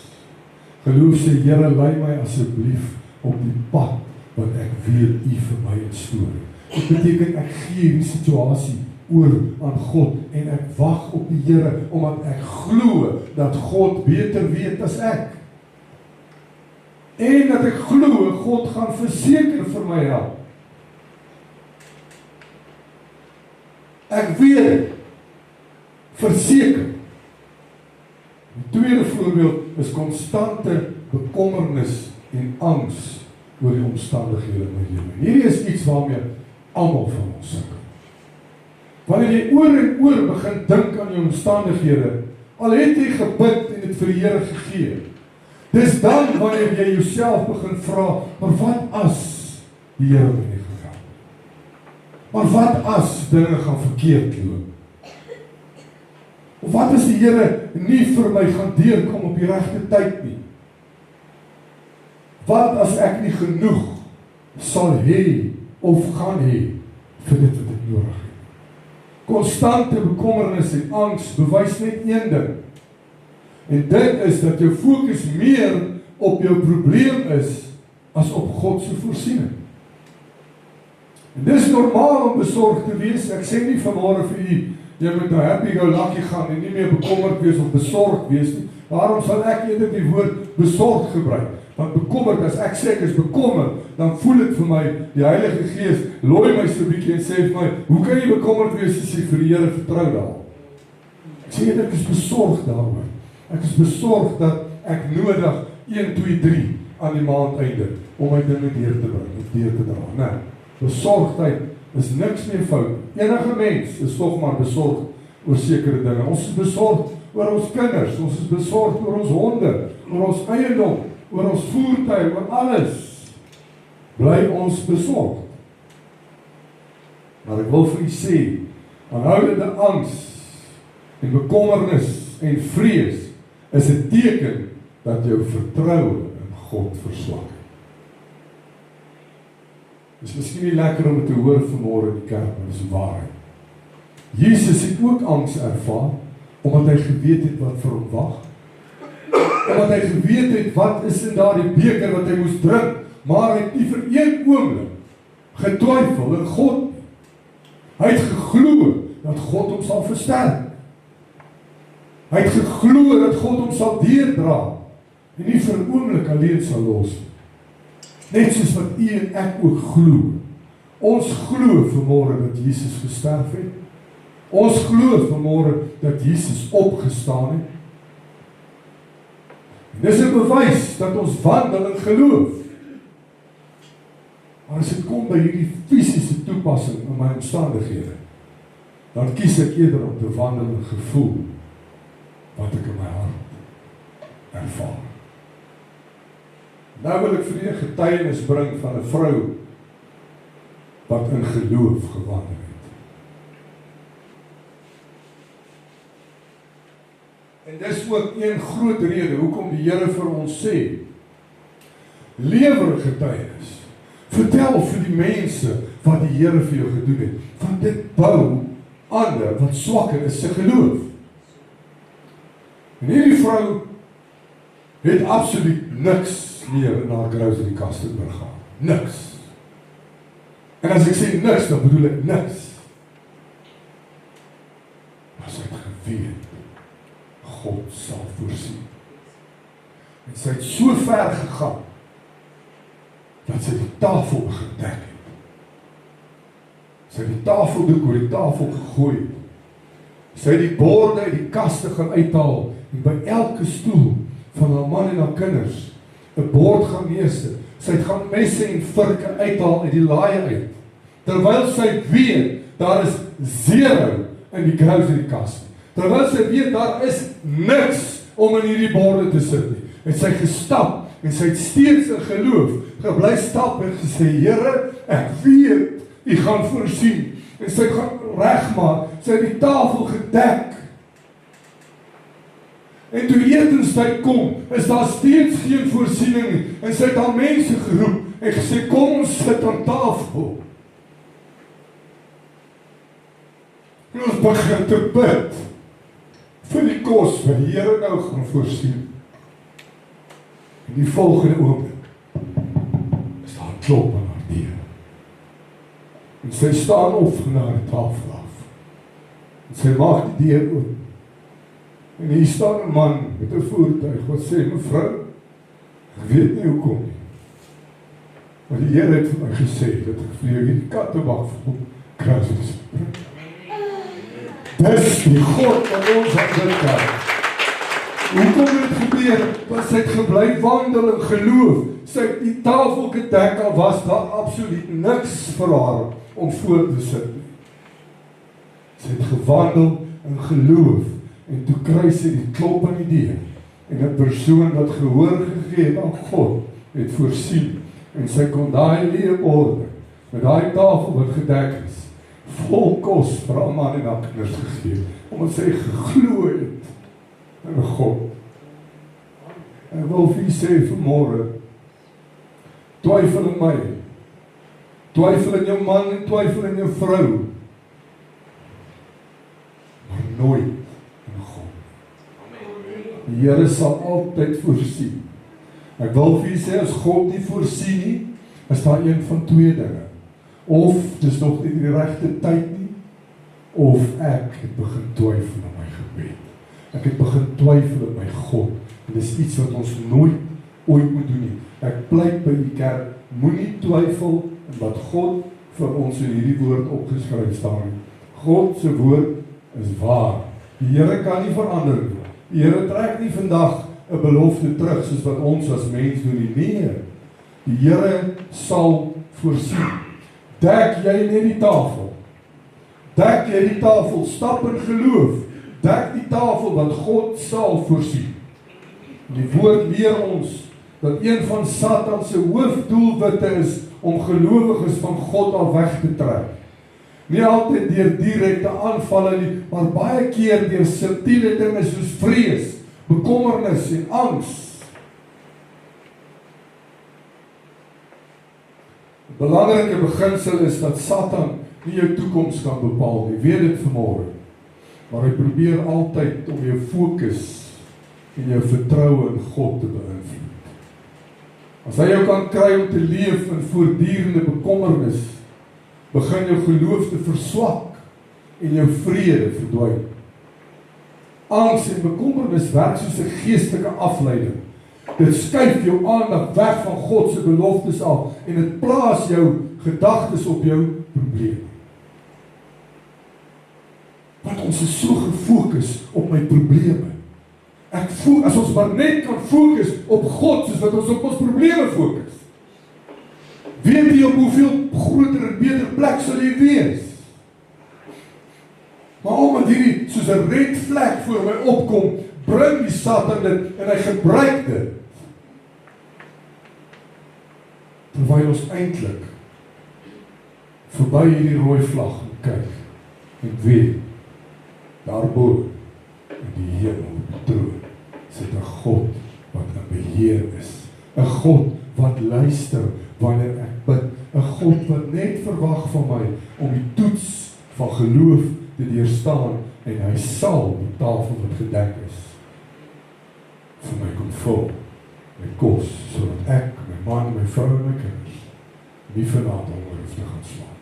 Geloof sê Here, lei my asseblief op die pad wat ek weet U vir my instoor. Dit beteken ek gee hierdie situasie oor aan God en ek wag op die Here omdat ek glo dat God beter weet as ek. En dat ek glo God gaan verseker vir my help. Ek weet verseker. Die tweede voorbeeld is konstante bekommernis en angs oor die omstandighede in my lewe. Hierdie is iets waarmee almal van ons sukkel. Wanneer jy oor en oor begin dink aan jou omstandighede, al het jy gebid en dit vir die Here gegee, dis dan wanneer jy jouself begin vra, maar wat as die Here my nie gaan help? Maar wat as dinge gaan verkeerd loop? Of wat as die Here nie vir my gaan deurkom op die regte tyd nie? Wat as ek nie genoeg sal hê of gaan hê vir dit wat ek nodig het? Konstante bekommernis en angs bewys net een ding. En dit is dat jou fokus meer op jou probleem is as op God se voorsiening. En dis normaal om besorgd te wees. Ek sê nie vanmôre vir u, jy moet nou happy go lucky gaan en nie meer bekommerd wees of besorgd wees nie. Daarom sal ek eerder die woord besorgd gebruik. Want bekommerd, as ek sê ek is bekommerd, dan voel dit vir my, die Heilige Gees looi my so 'n bietjie en sê vir my, hoe kan jy bekommerd wees as jy vir die Here vertrou daar? Ek sê ek is besorg daaroor. Ek is besorg dat ek nodig 1, 2, 3 aan die maand einde om my dinge deur te bring, of deur te dra. Nee, besorgdheid is niks meer fout. Enige mens is tog maar besorg oor sekere dinge. Ons is besorg oor ons kinders, ons is besorg oor ons honde, oor ons eiendom, oor ons voertuig, oor alles. Bly ons besorg. Maar ek wil vir u sê, aanhoudende angs en bekommernis en vrees is 'n teken dat jou vertroue in God verswak. Dit is miskien nie lekker om dit te hoor vanmôre in die kerk, maar dit is waarheid. Jesus het ook angs ervaar, omdat hy geweet het wat vir hom wag. Omdat hy geweet het wat is in daardie beker wat hy moes drink, maar hy het nie vir een oomblik getwyfel in God. Hy het geglo dat God hom sal versterk. Hy het geglo dat God hom sal deurdra en nie vir 'n oomblik alleen sal los. Net soos wat u en ek ook glo. Ons glo vanmôre dat Jesus gesterf het. Ons glo vanmôre dat Jesus opgestaan het. En dis 'n bewys dat ons wandel in geloof. Maar as dit kom by hierdie fisiese toepassing in my omstandighede, dan kies ek eerder om te wandel in gevoel wat ek in my hart ervaar. Nou wil ek vir 'n getuienis bring van 'n vrou wat in geloof gewandel het. En dis ook een groot rede hoekom die Here vir ons sê, lewer getuienis. Vertel vir die mense wat die Here vir jou gedoen het, want dit bou ander wat swakker is se geloof. En hierdie vrou het absoluut niks meer in haar grocery kaste ingegaan. Niks. En as ek sê niks, dan bedoel ek niks. Maar sy het geweet, God sal voorsien. En sy het so ver gegaan, dat sy die tafel begin dek het. Sy het die tafeldoek oor die tafel gegooi het. Sy het die borde uit die kaste gaan uithaal, en by elke stoel van haar man en haar kinders 'n bord gaan neersit. Sy het gaan messe en vurke uithaal uit die laaie uit. Terwyl sy weet, daar is 0 in die grocery kas. Terwyl sy weet, daar is niks om in hierdie borde te sit nie. Het sy gestap, en sy het steeds in geloof gebly stap en gesê, Here, ek weet, U gaan voorsien. En sy gaan regmaak, sy het die tafel gedek. En toe etenstyd kom, is daar steeds geen voorsiening nie. En sy het al mense geroep en gesê, kom ons sit aan tafel. En ons begin te bid vir die kos wat die Here nou gaan voorsien. En die volgende oomblik is daar 'n klop aan haar deur. En sy staan op na die tafel af. En sy maak die deur oop. En hier staan 'n man met 'n voertuig wat sê, mevrou, ek weet nie hoekom nie. Maar die Here het vir my gesê dat ek vir jou hierdie kattebak vol kruisies bring. Dis die God wat ons aanbid. Hoekom het dit gebeur? Want sy het gebly wandel in geloof. Sy het die tafel gedek, al was daar absoluut niks vir haar om voor te sit. Sy het gewandel in geloof. En toe kry sy die klop aan die deur. En 'n persoon wat gehoor gegee het aan God, het voorsien. En sy kon daai leë borde, met daai tafel wat gedek is, vol kos vir haar man en haar kinders gegee, omdat sy geglo het in God. En ek wil vir u sê vanmôre, twyfel in my, twyfel in jou man en twyfel in jou vrou, maar nooit in God. Die Here sal altyd voorsien. Ek wil vir u sê, as God nie voorsien nie, is daar een van twee dinge. Of dis nog nie die regte tyd nie, of ek het begin twyfel in my gebed. Ek het begin twyfel in my God. En dis iets wat ons nooit ooit moet doen nie. Ek pleit by die kerk, moenie twyfel in wat God vir ons in hierdie woord opgeskryf staan. God se woord is waar. Die Here kan nie verander nie. Die Here trek nie vandag 'n belofte terug soos wat ons as mens doen nie. Nee, die Here sal voorsien. Dek jy net die tafel. Dek jy die tafel, stap in geloof. Dek die tafel, want God sal voorsien. Die woord leer ons dat een van Satan se hoofdoelwitte is om gelowiges van God af weg te trek. Nie altyd deur direkte aanvalle nie, maar baie keer deur subtiele dinge soos vrees, bekommernis en angs. Die belangrike beginsel is dat Satan nie jou toekoms kan bepaal nie. Weet dit vanmôre. Maar hy probeer altyd om jou fokus en jou vertroue in God te beïnvloed. As hy jou kan kry om te leef in voortdurende bekommernis, begin jou geloof te verswak en jou vrede verdwyn. Angs en bekommernis werk soos 'n geestelike afleiding. Dit skuif jou aandag weg van God se beloftes af en dit plaas jou gedagtes op jou probleme. Want ons is so gefokus op my probleme. Ek voel, as ons maar net kan fokus op God, soos wat ons op ons probleme fokus. Weet jy op hoeveel groter en beter plek sal jy wees? Maar omdat hierdie soos 'n red vlek voor my opkom, bring die Satan dit en hy gebruik dit. Terwyl ons eintlik verby hierdie rooi vlag kyk en weet, daarbo in die hemel op die troon sit 'n God wat in beheer is. 'n God wat luister wanneer ek bid. 'n God wat net verwag van my om die toets van geloof te deurstaan en hy sal die tafel wat gedek is vir my kom vul met kos, sodat ek, my man, my vrou en my kinders nie vanaand honger hoef te gaan slaan.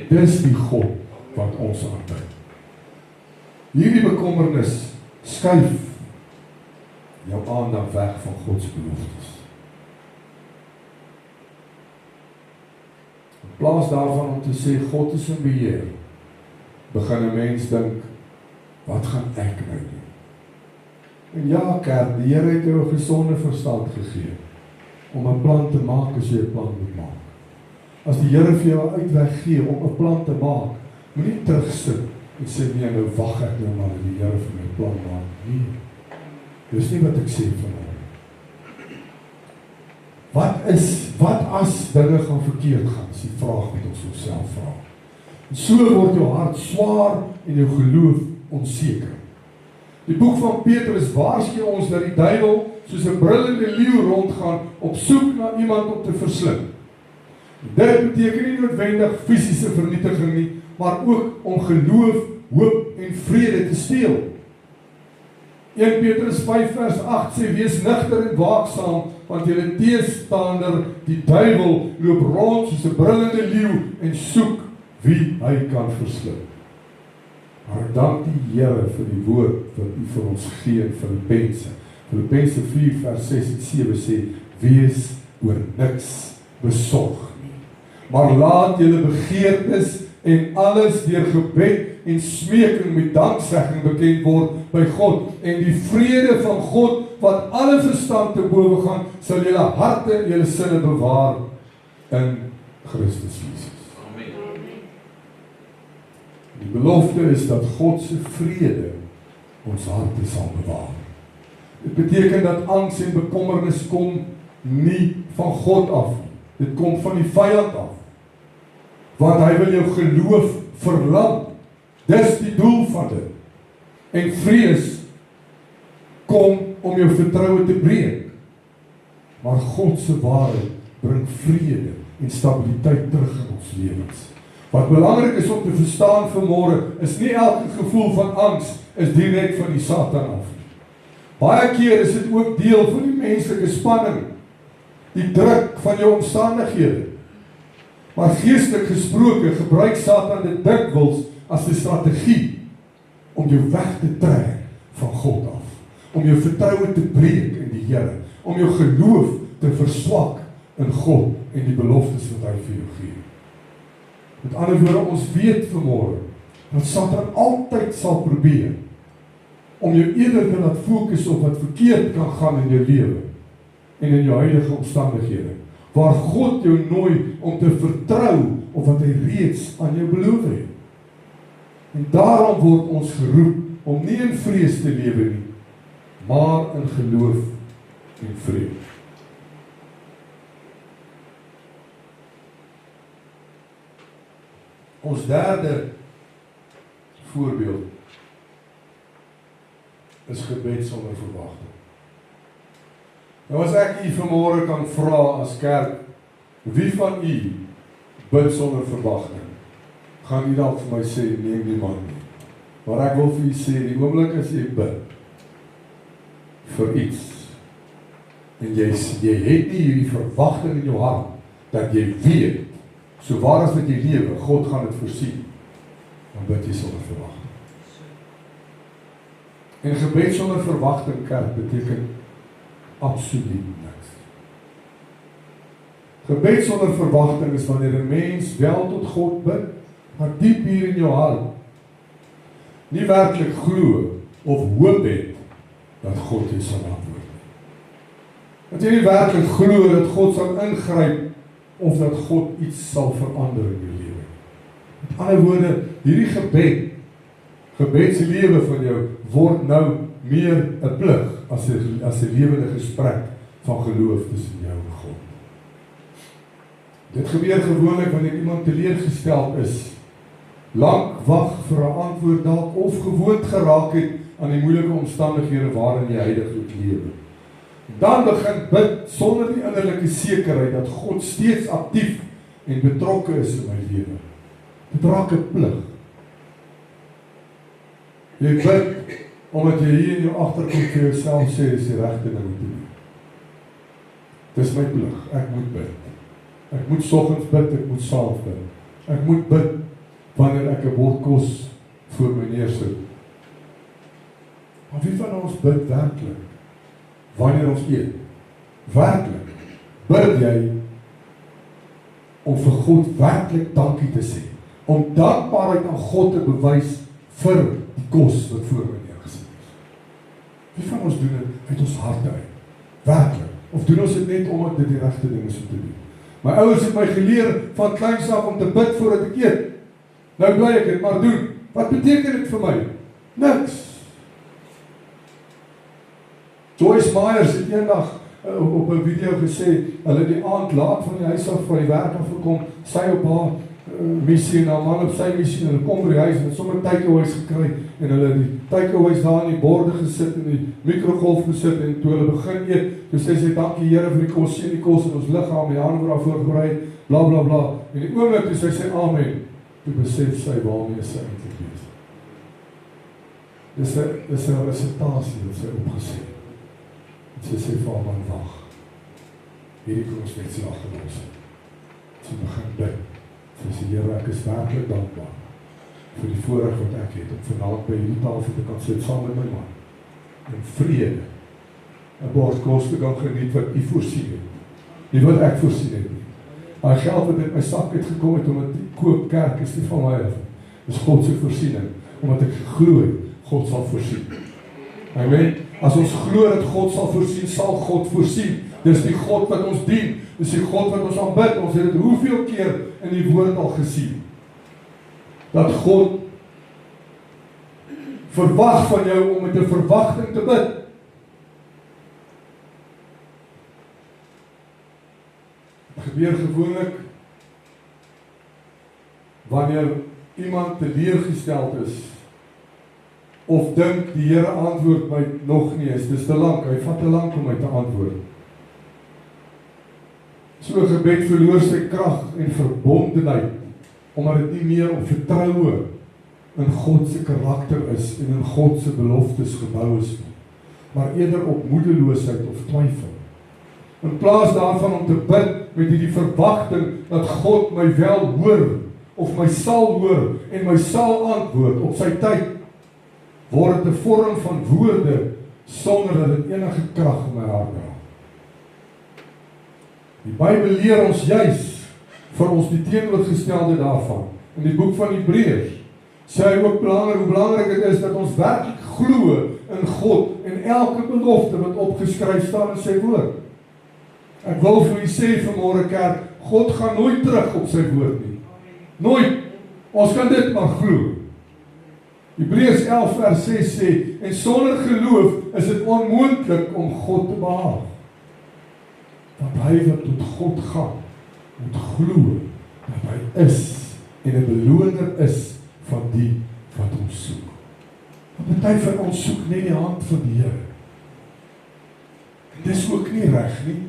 Dis die God wat ons aanbid. Hierdie bekommernis skuif jou aandag weg van God se beloftes. In plaas daarvan om te sê God is in beheer, begin 'n mens dink, wat gaan ek nou doen? En ja, kerk, die Here het jou 'n gesonde verstand gegee om 'n plan te maak as jy 'n plan moet maak. As die Here vir jou 'n uitweg gee om 'n plan te maak, moenie terugsit en sê nee, nou wag ek nou maar dat die Here vir my plan maak. Nee. Dis nie wat ek sê vanmôre. Wat as dinge gaan verkeerd gaan? Dis die vraag wat ons onsself vra. En so word jou hart swaar en jou geloof onseker. Die boek van Petrus waarsku ons dat die duiwel soos 'n brullende leeu rondgaan op soek na iemand om te verslind. Dit beteken nie noodwendig fisiese vernietiging nie, maar ook om geloof, hoop en vrede te steel. 1 Petrus 5 vers 8 sê, wees nigter en waaksaam, want julle teestander, die duiwel, loop rond soos 'n brullende leeu en soek wie hy kan verslind. Maar ek dank die Here vir die woord wat U vir ons gee in Filippense. Filippense 4 vers 6 en 7 sê, wees oor niks besorg nie, maar laat julle begeertes en alles deur gebed en smeking met danksegging bekend word by God, en die vrede van God wat alle verstand te bowe gaan, sal julle harte en julle sinne bewaar in Christus Jesus. Amen. Die belofte is dat God se vrede ons harte sal bewaar. Dit beteken dat angs en bekommernis kom nie van God af nie. Dit kom van die vyand af. Want hy wil jou geloof verlam. Dis die doel van dit. En vrees kom om jou vertroue te breek. Maar God se waarheid bring vrede en stabiliteit terug in ons lewens. Wat belangrik is om te verstaan vanmôre, is nie elke gevoel van angs is direk van die Satan af. Baie keer is dit ook deel van die menslike spanning, die druk van jou omstandighede. Maar geestelik gesproke gebruik Satan dit dikwels as 'n strategie om jou weg te trek van God af, om jou vertroue te breek in die Here, om jou geloof te verswak in God en die beloftes wat hy vir jou gee. Met ander woorde, ons weet vanmôre dat Satan altyd sal probeer om jou eerder te laat fokus op wat verkeerd kan gaan in jou lewe en in jou huidige omstandighede, waar God jou nooi om te vertrou op wat hy reeds aan jou beloof het. En daarom word ons geroep om nie in vrees te lewe nie, maar in geloof en vrede. Ons derde voorbeeld is gebed sonder verwagting. Nou as ek u vanmôre kan vra as kerk, wie van u bid sonder verwagting? Gaan u dalk vir my sê, nee, niemand nie. Maar ek wil vir u sê, die oomblik as jy bid vir iets, en jy het nie hierdie verwagting in jou hart, dat jy weet, so waar as wat jy lewe, God gaan dit voorsien, dan bid jy sonder verwagting. En gebed sonder verwagting, kerk, beteken absoluut niks. Gebed sonder verwagting is wanneer 'n mens wel tot God bid, maar diep hier in jou hart nie werklik glo of hoop het dat God jou sal antwoord. Dat jy nie werklik glo dat God sal ingryp of dat God iets sal verander in jou lewe. Met ander woorde, hierdie gebedslewe van jou word nou meer 'n plig as 'n lewende gesprek van geloof tussen jou en God. Dit gebeur gewoonlik wanneer iemand teleurgesteld is, lank wag vir 'n antwoord dalk of gewoond geraak het aan die moeilike omstandighede waarin jy heiliglik lewe. Dan begin bid sonder die innerlike sekerheid dat God steeds aktief en betrokke is in my lewe. Dit raak 'n plig. Jy bid omdat jy hier in jou agterkop vir jouself sê, dis die regte ding om te doen. Dis my plig, ek moet bid. Ek moet soggens bid, ek moet saans bid. Ek moet bid wanneer ek 'n bord kos voor my neersit. Maar wie van ons bid werklik? Wanneer ons eet? Werklik? Bid jy om vir God werklik dankie te sê? Om dankbaarheid aan God te bewys vir die kos wat voor my neergesit is. Wie van ons doen dit uit ons harte uit? Werklik? Of doen ons dit net omdat dit die regte ding is om te doen? My ouers het my geleer van kleins af om te bid voordat ek eet. Nou bly ek dit maar doen. Wat beteken dit vir my? Niks. Joyce Myers het eendag op 'n video gesê, hulle die aand laat van die huis af van die werk af gekom, sy op haar missie en haar man op sy missie, en hulle kom by die huis en het sommer takeaways gekry, en hulle die takeaways daar in die borde gesit, en die mikrogolf gesit, en toe hulle begin eet, toe sê dankie Here vir die kos, sien die kos in ons liggaam, die hande word daarvoor voorberei, bla bla bla, en die oomblik toe sy sê amen, toe besef sy waarmee sy eintlik besig. Dis 'n resitasie wat sy opgesê. Sy sê vir haar man, wag. Hierdie kom ons net so agterlos. Sy begin bid. Sy sê, Here, ek is werklik dankbaar vir die voorreg wat ek het om vanaand by hierdie tafel te kan sit saam met my man. In vrede. 'n bord kos te kan geniet wat U voorsien het. Nie wat ek voorsien het nie. Maar geld wat uit my sak het gekom het omdat die koopkerk is nie van my af. Dis God se voorsiening. Omdat ek geglo het, God sal voorsien. Amen. As ons glo dat God sal voorsien, sal God voorsien. Dis die God wat ons dien. Dis die God wat ons aanbid. Ons het dit hoeveel keer in die woord al gesien. Dat God verwag van jou om met 'n verwagting te bid. Het gebeur gewoonlik wanneer iemand teleurgesteld is of dink die Here antwoord my nog nie, dis te lank, hy vat te lank om my te antwoord. So 'n gebed verloor sy krag en verbondenheid, omdat dit nie meer op vertroue in God se karakter is en in God se beloftes gebou is nie, maar eerder op moedeloosheid of twyfel. In plaas daarvan om te bid met hierdie verwagting dat God my wel hoor, of my sal hoor en my sal antwoord op sy tyd, word dit 'n vorm van woorde sonder dat dit enige krag in my hart dra. Die Bybel leer ons juis vir ons die teenoorgestelde daarvan. In die boek van Hebreërs sê hy ook hoe belangrik dit is dat ons werklik glo in God en elke belofte wat opgeskryf staan in sy woord. Ek wil vir u sê vanmôre kerk, God gaan nooit terug op sy woord nie. Nooit. Ons kan dit maar glo. Hebreërs 11 vers 6 sê, en sonder geloof is dit onmoontlik om God te behaag. Want hy wat tot God gaan, moet glo dat hy is en 'n beloner is van die wat hom soek. Want party van ons soek net die hand van die Here. En dis ook nie reg nie.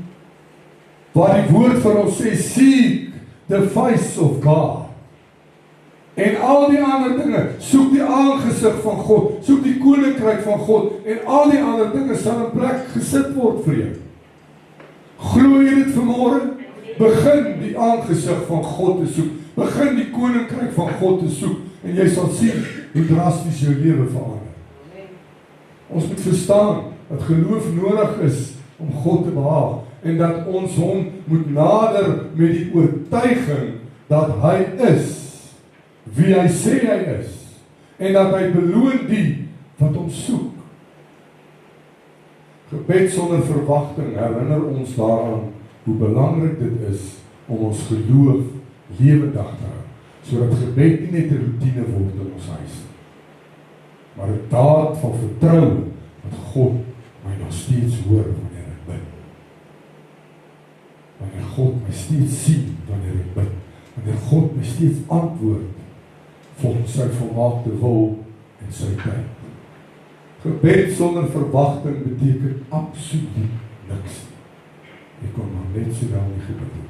Waar die woord vir ons sê, seek the face of God. En al die ander dinge, soek die aangesig van God, soek die koninkryk van God, en al die ander dinge sal in plek gesit word vir jou. Glo jy dit vanmôre? Begin die aangesig van God te soek, begin die koninkryk van God te soek, en jy sal sien hoe drasties jou lewe verander. Ons moet verstaan dat geloof nodig is om God te behaag, en dat ons hom moet nader met die oortuiging dat hy is wie hy sê hy is, en dat hy beloon die wat hom soek. Gebed sonder verwagting herinner ons daaraan hoe belangrik dit is om ons geloof lewendig te hou, sodat gebed nie net 'n roetine word in ons huis nie, maar 'n daad van vertroue dat God my nog steeds hoor wanneer ek bid. Wanneer God my steeds sien wanneer ek bid, wanneer God my steeds antwoord volgens sy volmaakte wil en sy tyd. Gebed sonder verwagting beteken absoluut niks. Jy kon maar net so wel nie gebid het.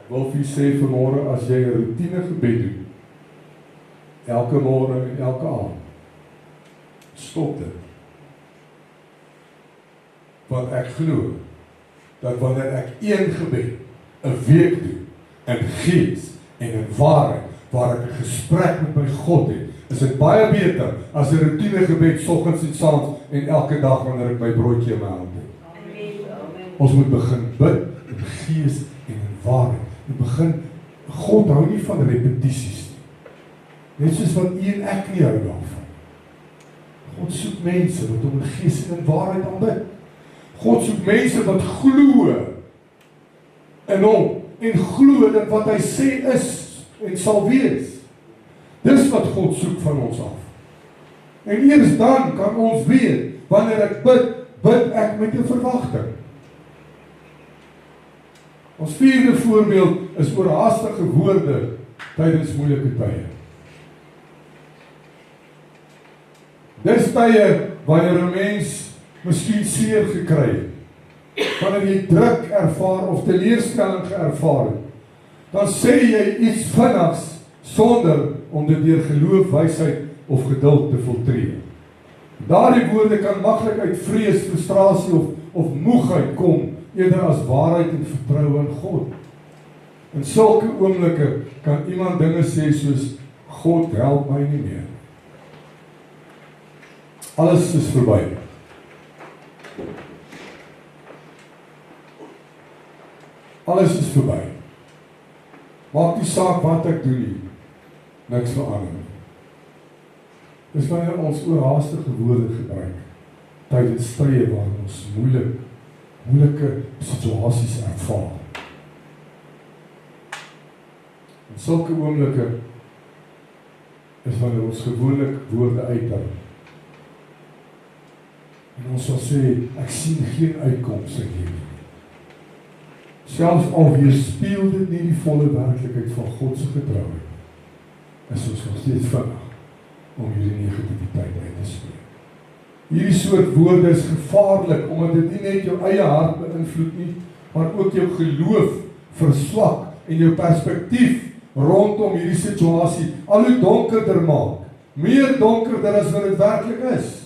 Ek wil vir u sê vanmôre, as jy 'n roetine gebed doen, elke môre en elke aand, stop dit. Want ek glo dat wanneer ek een gebed 'n week doen in gees en in waarheid, waar ek 'n gesprek met my God het, is dit baie beter as 'n roetine gebed soggens en saans en elke dag wanneer ek my broodjie in my hand het. Ons moet begin bid in gees en in waarheid. En begin, God hou nie van repetisies nie. Net soos wat u en ek nie hou daarvan. God soek mense wat hom in gees en in waarheid aanbid. God soek mense wat glo in hom en glo dat wat hy sê is en sal wees. Dis wat God soek van ons af. En eers dan kan ons weet, wanneer ek bid, bid ek met 'n verwagting. Ons vierde voorbeeld is oorhaastige woorde tydens moeilike tye. Dis tye wanneer 'n mens miskien seer gekry het, wanneer jy druk ervaar of teleurstelling ervaar het, dan sê jy iets vinnigs sonder om dit deur geloof, wysheid of geduld te voltree. Daardie woorde kan maklik uit vrees, frustrasie of moegheid kom, eerder as waarheid en vertroue in God. In sulke oomblikke kan iemand dinge sê soos, God help my nie meer. Alles is verby. Alles is verby. Maak nie saak wat ek doen nie. Niks verander. Dis wanneer ons oorhaastige woorde gebruik tydens tye waar ons moeilike situasies ervaar. In sulke oomblikke is wanneer ons gewoonlik woorde uithou. En ons sal sê, ek sien geen uitkoms in hierdie. Selfs al weerspieël dit nie die volle werklikheid van God se getrouheid, is ons nog steeds vinnig om hierdie negativiteit uit te spreek. Hierdie soort woorde is gevaarlik, omdat dit nie net jou eie hart beïnvloed nie, maar ook jou geloof verswak en jou perspektief rondom hierdie situasie al hoe donkerder maak. Meer donkerder as wat dit werklik is.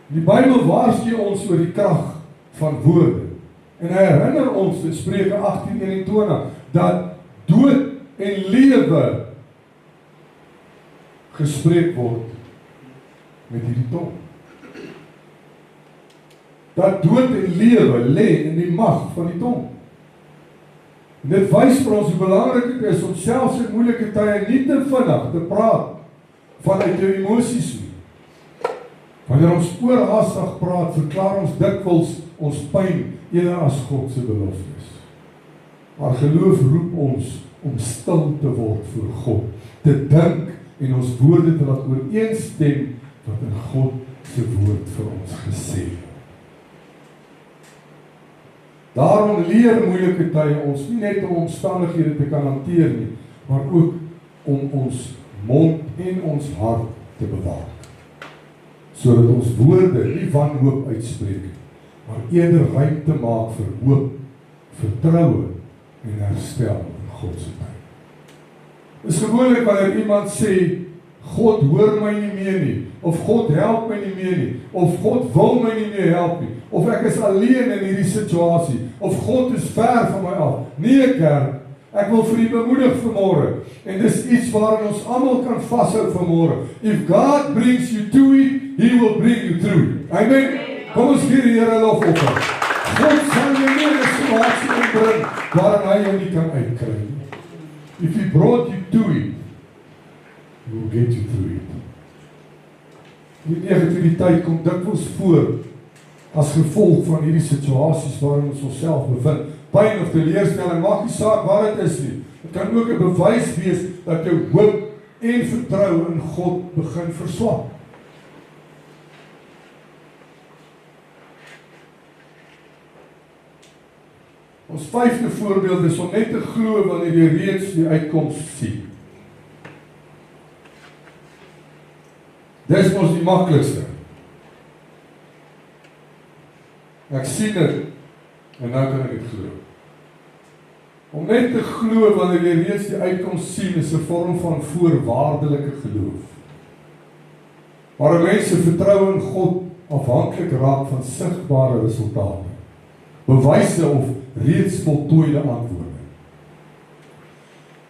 Die Bybel waarsku ons oor die krag van woorde. En hy herinner ons in Spreuke 18:21 dat dood en lewe gespreek word met hierdie tong. Dat dood en lewe lê in die mag van die tong. En dit wys vir ons hoe belangrik dit is om selfs in moeilike tye nie te vinnig te praat vanuit jou emosies nie. Wanneer ons oorhaastig praat, verklaar ons dikwels ons pyn eerder as God se beloftes. Maar geloof roep ons om stil te word voor God, te dink en ons woorde te laat ooreenstem wat in God se woord vir ons gesê het. Daarom leer moeilike tye ons nie net om omstandighede te kan hanteer nie, maar ook om ons mond en ons hart te bewaak. Sodat ons woorde nie wanhoop uitspreek, maar eerder ruimte maak vir hoop, vertroue en herstel in God se tyd. Dit is gewoonlik wanneer iemand sê, God hoor my nie meer nie, of God help my nie meer nie, of God wil my nie meer help nie, of ek is alleen in hierdie situasie, of God is ver van my af. Nee, kerk, ek wil vir u bemoedig vanmôre, en dis iets waarin ons almal kan vashou vanmôre. If God brings you to it, He will bring you through. Amen. Kom ons gee die Here lof op. God sal jou nie in 'n situasie inbring waarin hy jou nie kan uitkry nie. If He brought you to it, He will get you through it. Die negativiteit kom dikwels voor as gevolg van hierdie situasies waarin ons onsself bevind. Pyn of teleurstelling, maak nie saak wat dit is nie. Dit kan ook 'n bewys wees dat jou hoop en vertroue in God begin verswak. Ons 5de voorbeeld is om net te glo wanneer jy reeds die uitkoms sien. Dis mos die maklikste. Ek sien dit, en nou kan ek dit glo. Om net te glo wanneer jy reeds die uitkoms sien, is 'n vorm van voorwaardelike geloof. Waar mense vertroue in God afhanklik raak van sigbare resultate, bewyse of reeds voltooide antwoorde.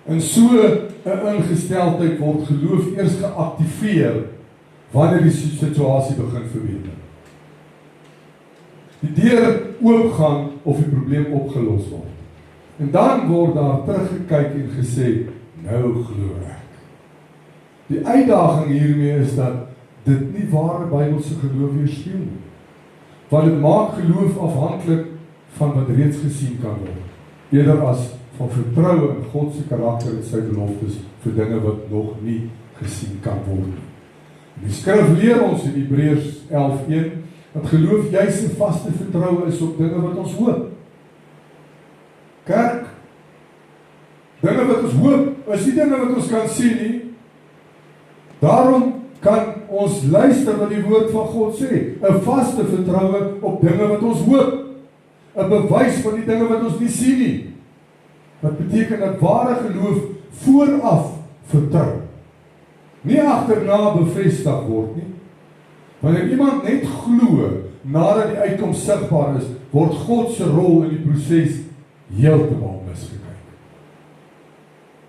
In so 'n ingesteldheid word geloof eers geaktiveer wanneer die situasie begin verbeter. Die deur oopgaan of die probleem opgelos word. En dan word daar teruggekyk en gesê, nou glo ek. Die uitdaging hiermee is dat dit nie ware Bybelse geloof weerspieël nie. Want dit maak geloof afhanklik van wat reeds gesien kan word, eerder as van vertroue in God se karakter en sy beloftes vir dinge wat nog nie gesien kan word nie. Die skrif leer ons in Hebreërs 11:1 dat geloof juis 'n vaste vertroue is op dinge wat ons hoop. Kerk, dinge wat ons hoop, is nie dinge wat ons kan sien nie. Daarom kan ons luister wat die woord van God sê, 'n vaste vertroue op dinge wat ons hoop. 'n bewys van die dinge wat ons nie sien nie. Wat beteken dat ware geloof vooraf vertrou, nie agterna bevestig word nie. Wanneer iemand net glo nadat die uitkoms sigbaar is, word God se rol in die proses heeltemal misgekyk.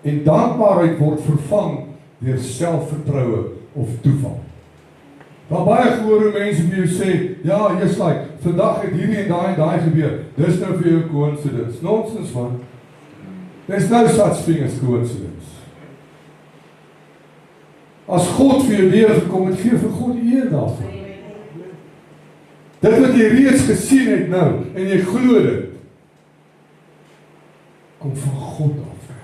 En dankbaarheid word vervang deur selfvertroue of toeval. Daar baie gewone mense vir jou sê, ja, jy's like, vandag het hierdie en daai gebeur. Dis nou vir jou coincidence. Nonsens man. There's no such thing as coincidence. As God vir jou deurgekom het, gee vir God die eer daarvoor. Dit wat jy reeds gesien het nou, en jy glo dit, kom van God af.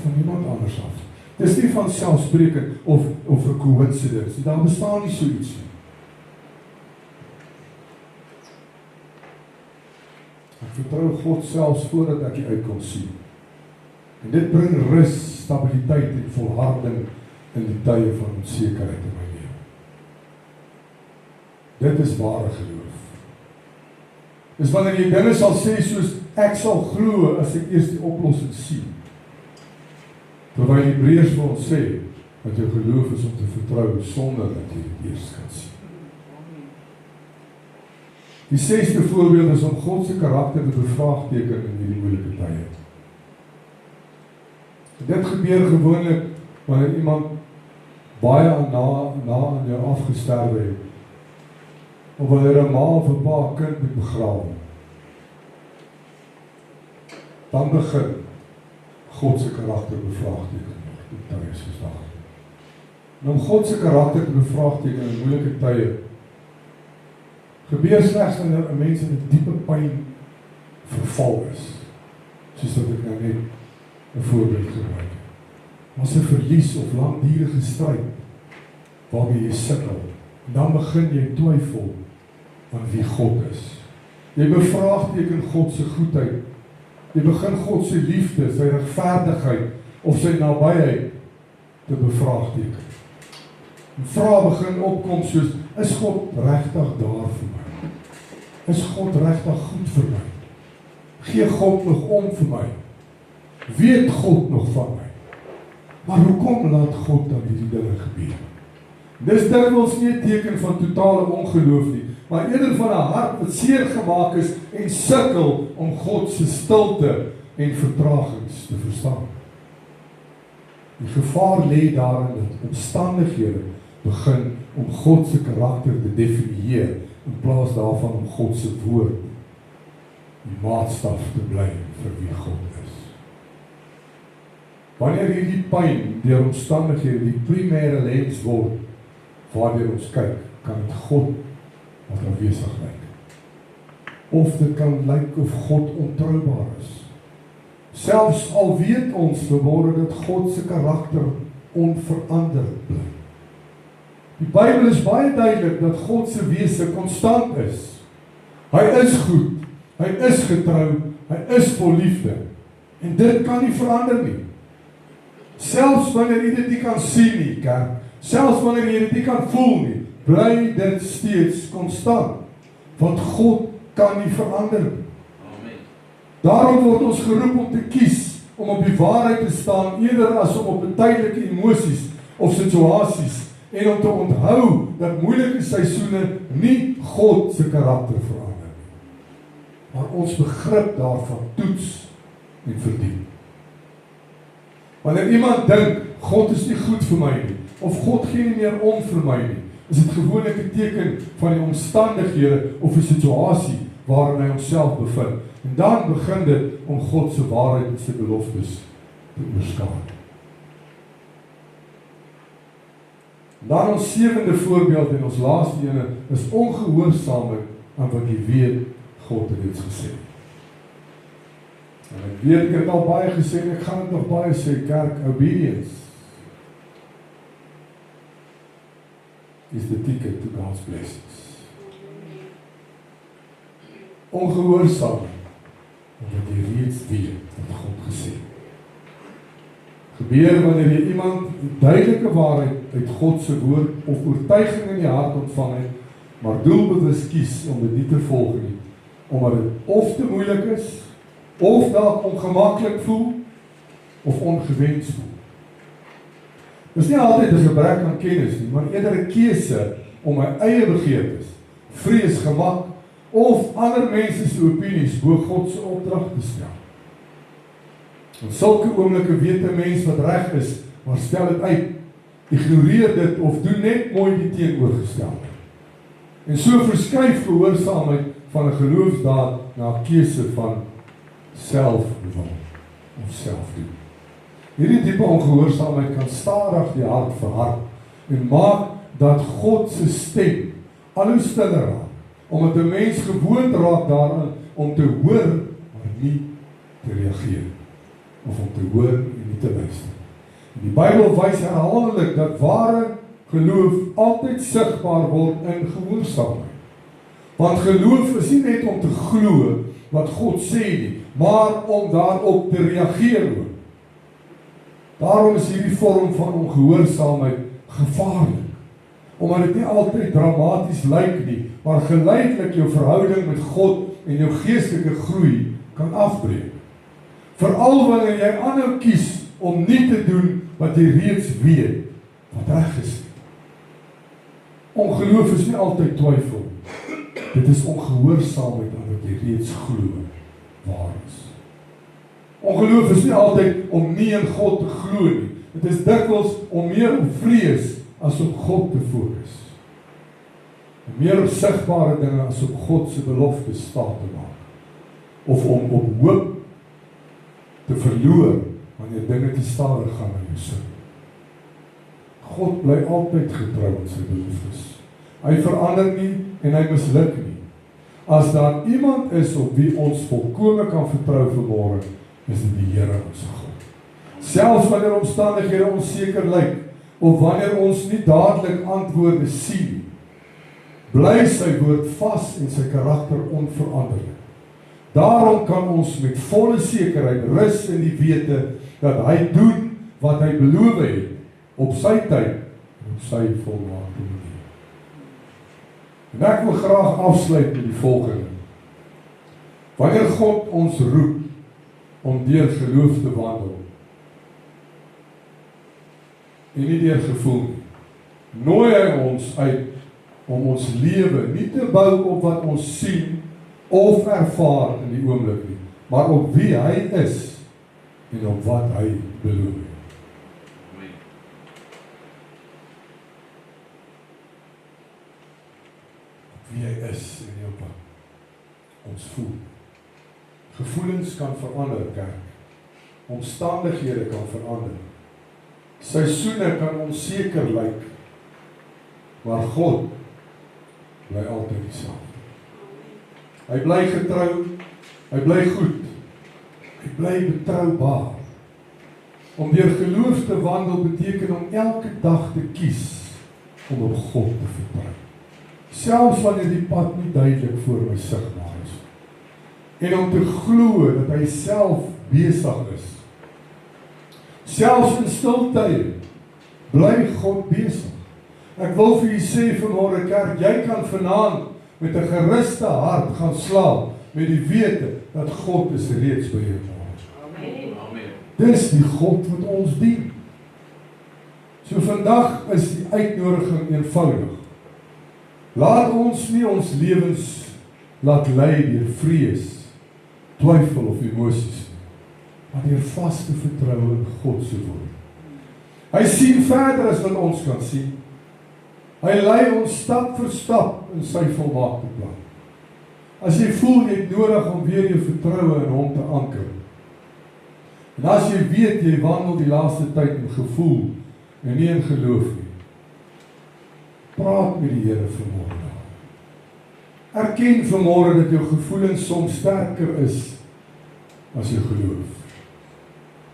Van niemand anders af. Dis nie van selfspreekend of 'n coincidence. Daar bestaan nie so iets nie. Ek vertrou God selfs voordat ek die uitkoms sien. En dit bring rus, stabiliteit en volharding in die tye van onsekerheid in my lewe. Dit is ware geloof. Dis wanneer jy dinge sal sê soos ek sal glo as ek eers die oplossing sien. Terwyl Hebreërs vir ons sê dat jou geloof is om te vertrou sonder dat jy dit eers kan sien. Die 6de voorbeeld is om God se karakter te bevraagteken in hierdie moeilike tye. Dit gebeur gewoonlik wanneer iemand baie na aan jou afgesterwe het, of wanneer 'n ma of 'n pa kind moet begrawe. Dan begin God se karakter bevraagteken word. En om God se karakter te bevraagteken in moeilike tye, gebeur slegs wanneer 'n mens in 'n diepe pyn verval is. Soos wat ek nou net 'n voorbeeld gebruik het. As 'n verlies of langdurige stryd waarmee jy sukkel, dan begin jy twyfel aan wie God is. Jy bevraagteken God se goedheid. Jy begin God se liefde, sy regverdigheid of sy nabyheid te bevraagteken. En vrae begin opkom soos, is God regtig daar vir my? Is God regtig goed vir my? Gee God nog om vir my? Weet God nog van my? Maar hoekom laat God dan hierdie dinge gebeur? Dis dikwels nie 'n teken van totale ongeloof nie, maar eerder van 'n hart wat seer gemaak is en sukkel om God se stilte en vertragings te verstaan. Die gevaar lê daarin dat omstandighede begin om God se karakter te definieer in plaas daarvan om God se woord die maatstaf te bly vir wie God is. Wanneer hierdie pyn deur omstandighede die primêre lens word waardeur ons kyk, kan dit God wat aanwesig lyk. Of dit kan lyk of God ontroubaar is. Selfs al weet ons verborge dat God se karakter onveranderd bly. Die Bybel is baie duidelik dat God se wese konstant is. Hy is goed, hy is getrou, hy is vol liefde. En dit kan nie verander nie. Selfs wanneer jy dit nie kan sien nie, kerk, selfs wanneer jy dit nie kan voel nie, bly dit steeds konstant. Want God kan nie verander nie. Daarom word ons geroep om te kies, om op die waarheid te staan, eerder as om op tydelike emosies of situasies, en om te onthou dat moeilike seisoene nie God se karakter verander nie, maar ons begrip daarvan toets en verdien. Wanneer iemand dink, God is nie goed vir my nie, of God gee nie meer om vir my nie, is dit gewoonlik 'n teken van die omstandighede of 'n situasie waarin hy homself bevind. En dan begin dit om God se waarheid en sy beloftes te onderskat. Dan ons 7de voorbeeld en ons laaste ene is ongehoorsaamheid aan wat jy weet God het iets gesê. En ek weet ek het al baie gesê en ek gaan dit nog baie sê, kerk, obedience is the ticket to God's blessings. Ongehoorsaamheid omdat jy reeds weet wat God gesê het. Gebeur wanneer jy iemand die duidelike waarheid uit God se woord of oortuiging in die hart ontvang het, maar doelbewus kies om dit nie te volg nie, omdat dit of te moeilik is, of dalk ongemaklik voel, of ongewens voel. Dit is nie altyd 'n gebrek aan kennis nie, maar eerder 'n keuse om my eie begeertes, vrees, gemak, of ander mense se opinies bo God se opdrag te stel. In sulke oomblikke weet 'n mens wat reg is, maar stel dit uit, ignoreer dit of doen net mooi die teenoorgestelde. En so verskuif gehoorsaamheid van 'n geloofsdaad na 'n keuse van selfwil of selfdoen. Hierdie tipe ongehoorsaamheid kan stadig die hart verhard en maak dat God se stem al hoe stiller raak, omdat 'n mens gewoond raak daaraan om te hoor, maar nie te reageer, of om te hoor en nie te luister. Die Bybel wys herhaaldelik dat ware geloof altyd sigbaar word in gehoorsaamheid. Want geloof is nie net om te glo wat God sê nie, maar om daarop te reageer ook. Daarom is hierdie vorm van ongehoorsaamheid gevaarlik, omdat dit nie altyd dramaties lyk nie, maar geleidelik jou verhouding met God en jou geestelike groei kan afbreek. Veral wanneer jy aanhou kies om nie te doen wat jy reeds weet wat reg is. Ongeloof is nie altyd twyfel. Dit is ongehoorsaamheid aan wat jy reeds glo waar is. Ongeloof is nie altyd om nie in God te glo nie. Dit is dikwels om meer op vrees as op God te fokus. Meer op sigbare dinge as op God se beloftes staat te maak. Of om op hoop te verloor wanneer dinge te stadig gaan in jou sin. God bly altyd getrou aan sy beloftes. Hy verander nie en hy misluk nie. As daar iemand is op wie ons volkome kan vertrou vanmôre, is dit die Here ons God. Selfs wanneer omstandighede onseker lyk, of wanneer ons nie dadelik antwoorde sien, bly sy woord vas en sy karakter onveranderlik. Daarom kan ons met volle sekerheid rus in die wete dat hy doen wat hy beloof het op sy tyd en op sy volmaakte manier. En ek wil graag afsluit met die volgende. Wanneer God ons roep om deur geloof te wandel en nie deur gevoel nie, nooi hy ons uit om ons lewe nie te bou op wat ons sien of ervaar in die oomblik nie, maar op wie hy is en op wat hy beloof het. Wie hy is en nie op wat ons voel. Gevoelens kan verander, kerk. Omstandighede kan verander. Seisoene kan onseker lyk, maar God bly altyd dieselfde. Hy bly getrou, hy bly goed, hy bly betroubaar. Om deur geloof te wandel beteken om elke dag te kies om op God te vertrou. Selfs wanneer die pad nie duidelik voor my sigbaar is. En om te glo dat hy self besig is. Selfs in stiltye bly God besig. Ek wil vir julle sê vanmôre kerk, jy kan vanaand met 'n geruste hart gaan slaap met die wete dat God is reeds by jou. Amen. Dis die God wat ons dien. So vandag is die uitnodiging eenvoudig. Laat ons nie ons lewens laat lei deur vrees, twyfel of emosies nie, maar deur vaste vertroue in God se woord. Hy sien verder as wat ons kan sien. Hy lei ons stap vir stap in sy volmaakte plan. As jy voel jy het nodig om weer jou vertroue in hom te anker, en as jy weet jy wandel die laaste tyd in gevoel en nie in geloof nie, praat met die Here vanmôre. Erken vanmôre dat jou gevoelens soms sterker is as jou geloof.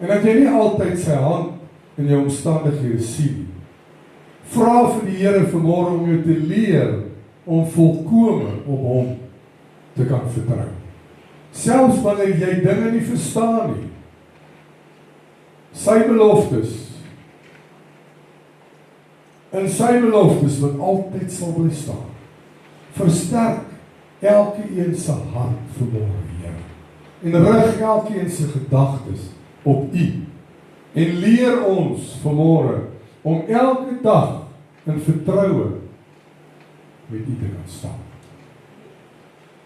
En dat jy nie altyd sy hand in jou omstandighede sien. Vra vir die Here vanmôre om jou te leer om volkome op hom te kan vertrou. Selfs wanneer jy dinge nie verstaan nie. Sy beloftes, in sy beloftes wat altyd sal bly staan. Versterk elkeen se hart vanmôre, Here. En rig elkeen se gedagtes op U. En leer ons vanmôre om elke dag in vertroue met U te kan staan.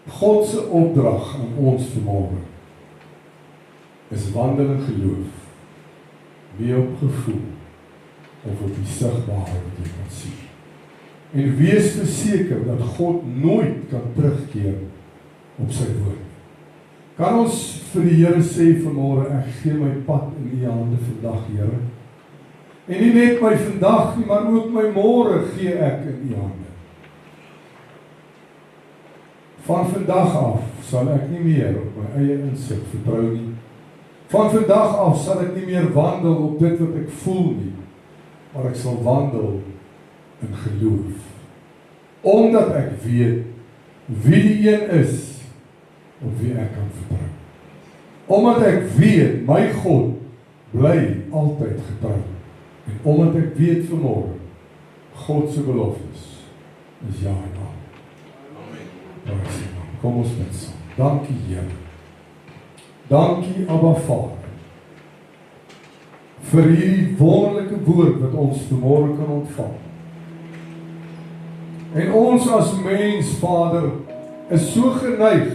God se opdrag aan ons vanmôre is wandel in geloof, nie op gevoel of op die sigbare wat jy kan sien. En wees verseker dat God nooit kan terugkeer op sy woord. Kan ons vir die Here sê vanmôre, ek gee my pad in U hande vandag, Here. En nie net my vandag nie, maar ook my môre gee ek in U hande. Van vandag af sal ek nie meer op my eie insig vertrou nie. Van vandag af sal ek nie meer wandel op dit wat ek voel nie, maar ek sal wandel in geloof. Omdat ek weet wie die een is op wie ek kan vertrou. Omdat ek weet my God bly altyd getrou. En omdat ek weet vanmôre God se beloftes is ja en amen. Kom ons bid saam. Dankie Here. Dankie Abba Vader vir hierdie wonderlike woord wat ons vanmôre kan ontvang. En ons as mens, Vader, is so geneig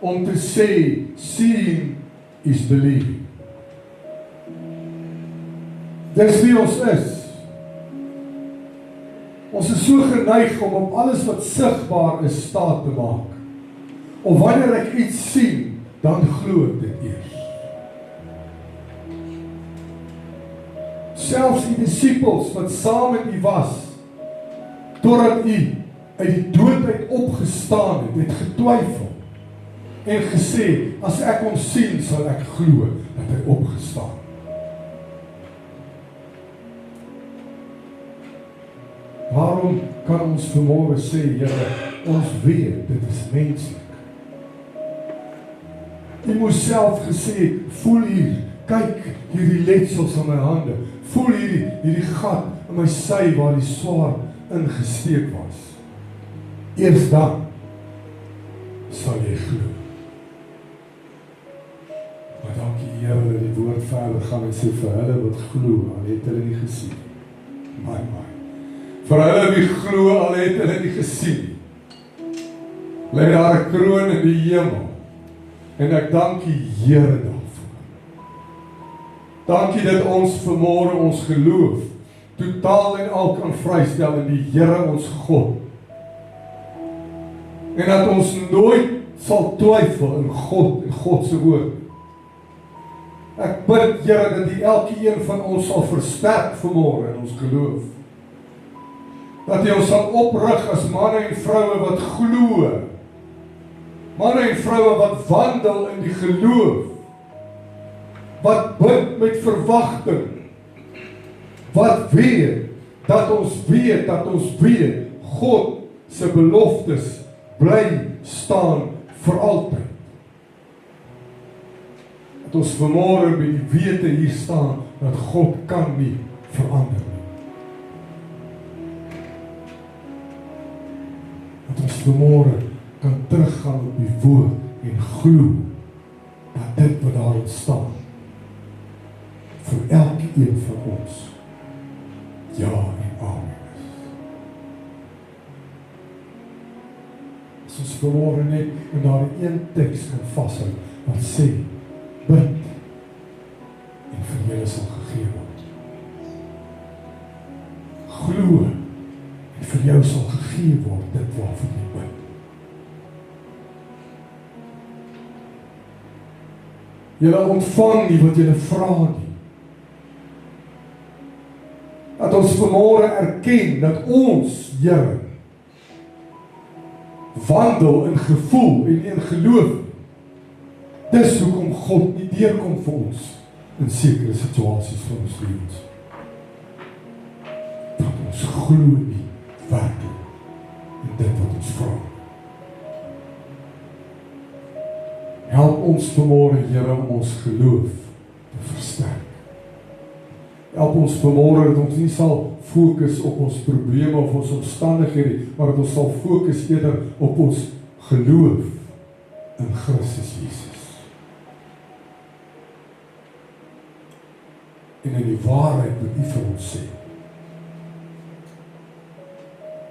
om te sê, seeing is believing. Dis wie ons is. Ons is so geneig om op alles wat sigbaar is staat te maak. Of wanneer ek iets sien, dan glo ek dit eers. selfs die disippels wat saam met U was, totdat U uit die dood uit opgestaan het getwyfel en gesê, as ek hom sien, sal ek glo dat hy opgestaan. Waarom kan ons vanmôre sê, Here, ons weet, dit is menslik. U moes self gesê, voel hier, kyk hierdie letsels aan my hande, voel hierdie gat in my sy waar die swaard ingesteek was. Eers dan sal jy glo. Maar dankie Here dat die woord verder gaan en sê vir hulle wat glo, al het hulle nie gesien. My. Vir hulle wie glo, al het hulle nie gesien. Lê daar 'n kroon in die hemel. En ek dank U Here daarvoor. Dankie dat ons vanmôre ons geloof totaal en al kan vrystel in die Here ons God. En dat ons nooit sal twyfel in God en God se woord. Ek bid Here dat U elkeen van ons sal versterk vanmôre in ons geloof. Dat U ons sal oprig as manne en vroue wat glo. Manne en vroue wat wandel in die geloof. Wat bid met verwagting. Wat weet dat ons weet God se beloftes bly staan vir altyd. Dat ons vanmôre met die wete hier staan dat God kan nie verander nie. Dat ons vanmôre kan teruggaan op die woord en glo dat dit wat daarin staan vir elkeen van ons ja en amen is. As ons vanmôre net in daardie een teks kan vashou wat sê, bid en vir julle sal gegee word. Glo en vir jou sal gegee word dit waarvoor jy bid. Julle ontvang nie wat julle vra nie. Dat ons vanmôre erken dat ons, Here, wandel in gevoel en in geloof. Dis hoekom God nie deurkom vir ons in sekere situasies van ons lewens. Dat ons glo nie werklik in dit wat ons vra. Help ons vanmôre, Here, om ons geloof te versterk. Help ons vanmôre dat ons nie sal fokus op ons probleme of ons omstandighede, maar dat ons sal fokus eerder op ons geloof in Christus Jesus. En in die waarheid wat U vir ons sê.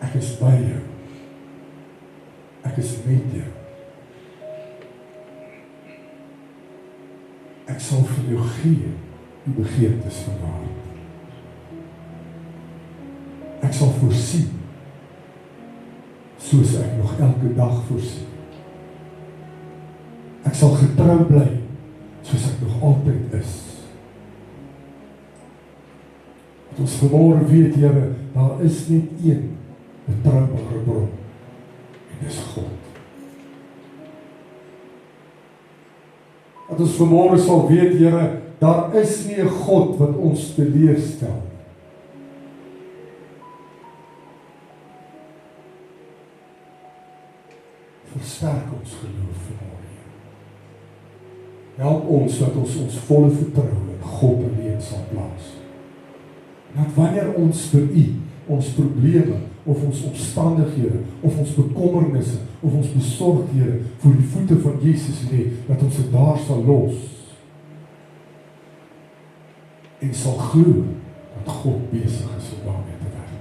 Ek is by jou. Ek is met jou. Ek sal vir jou gee die begeertes van jou hart. Ek sal voorsien, soos ek nog elke dag voorsien. Ek sal getrou bly, soos ek nog altyd is. Dat ons vanmôre weet, Here, daar is net een betroubare bron, en dis God. Dat ons vanmôre sal weet, Here, daar is nie 'n God wat ons teleurstel. Versterk ons geloof vanmôre. Help ons dat ons volle vertroue in God alleen sal plaas. Dat wanneer ons vir U, ons probleme, of ons omstandighede, of ons bekommernisse, of ons besorgdhede voor die voete van Jesus lê, dat ons dit daar sal los. En sal glo dat God besig is om daarmee te werk.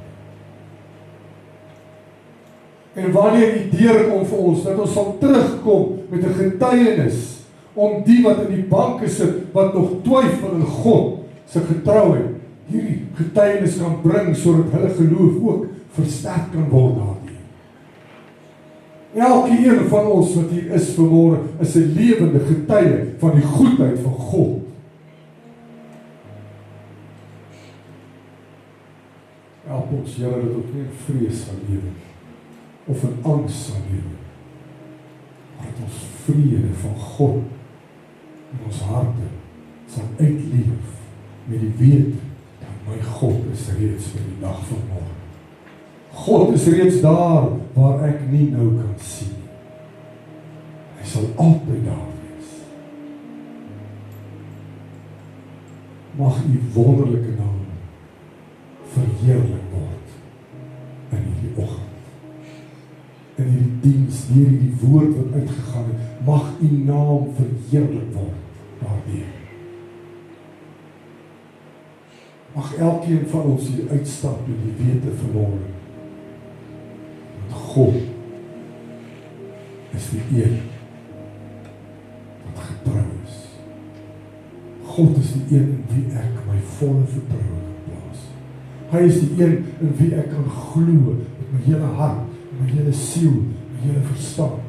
En wanneer U deurkom vir ons, dat ons sal terugkom met 'n getuienis, om die wat in die banke sit, wat nog twyfel in God se getrouheid, hierdie getuienis kan bring, sodat hulle geloof ook versterk kan word daardie. Elke een van ons wat hier is vanmôre, is 'n lewende getuie van die goedheid van God. help ons, Here, dat ons nie in vrees sal lewe, of in angs sal lewe, maar dat ons vrede van God in ons harte sal uitleef, met die wete, dat my God is reeds vir die dag van môre. God is reeds daar, waar ek nie nou kan sien. Hy sal altyd daar wees. Mag u wonderlike naam verheerlik word in hierdie oggend. In hierdie diens, deur hierdie woord wat uitgegaan het, mag u naam verheerlik word daardeur. Mag elkeen van ons hier uitstap en die wete vanmôre, dat God is die een wat getrou is. God is die een in wie ek my volle vertroue kan plaas. Hy is die een in wie ek kan glo met my hele hart, my hele siel, my hele verstand.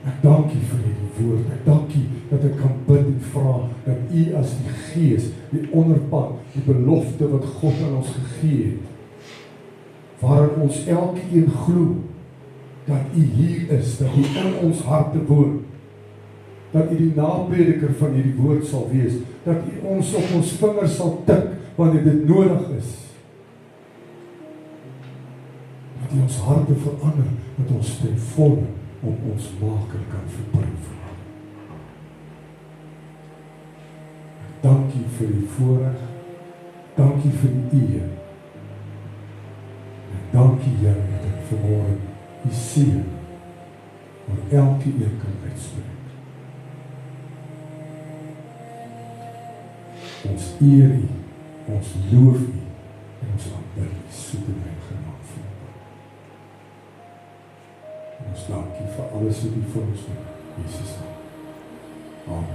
Ek dank u vir hierdie woord. Ek dank u dat ek kan bid en vra dat u as die Gees, die onderpad, die belofte wat God aan ons gegee het, waarin ons elkeen glo dat u hier is, dat u in ons harte woon, dat u die naprediker van hierdie woord sal wees, dat u ons op ons vingers sal tik wanneer dit nodig is, dat u ons harte verander, dat ons ten volle om ons maker kan vertrou. Dank u vir die voorreg, dank u vir die eer, en dank u Here dat ek vanmôre u seën oor elke een kan uitspreek. Ons eer u, ons loof u, en ons aanbid u soewerein genaamd voor. En ons dank u vir alles wat u vir ons doen, Jesus naam. Amen.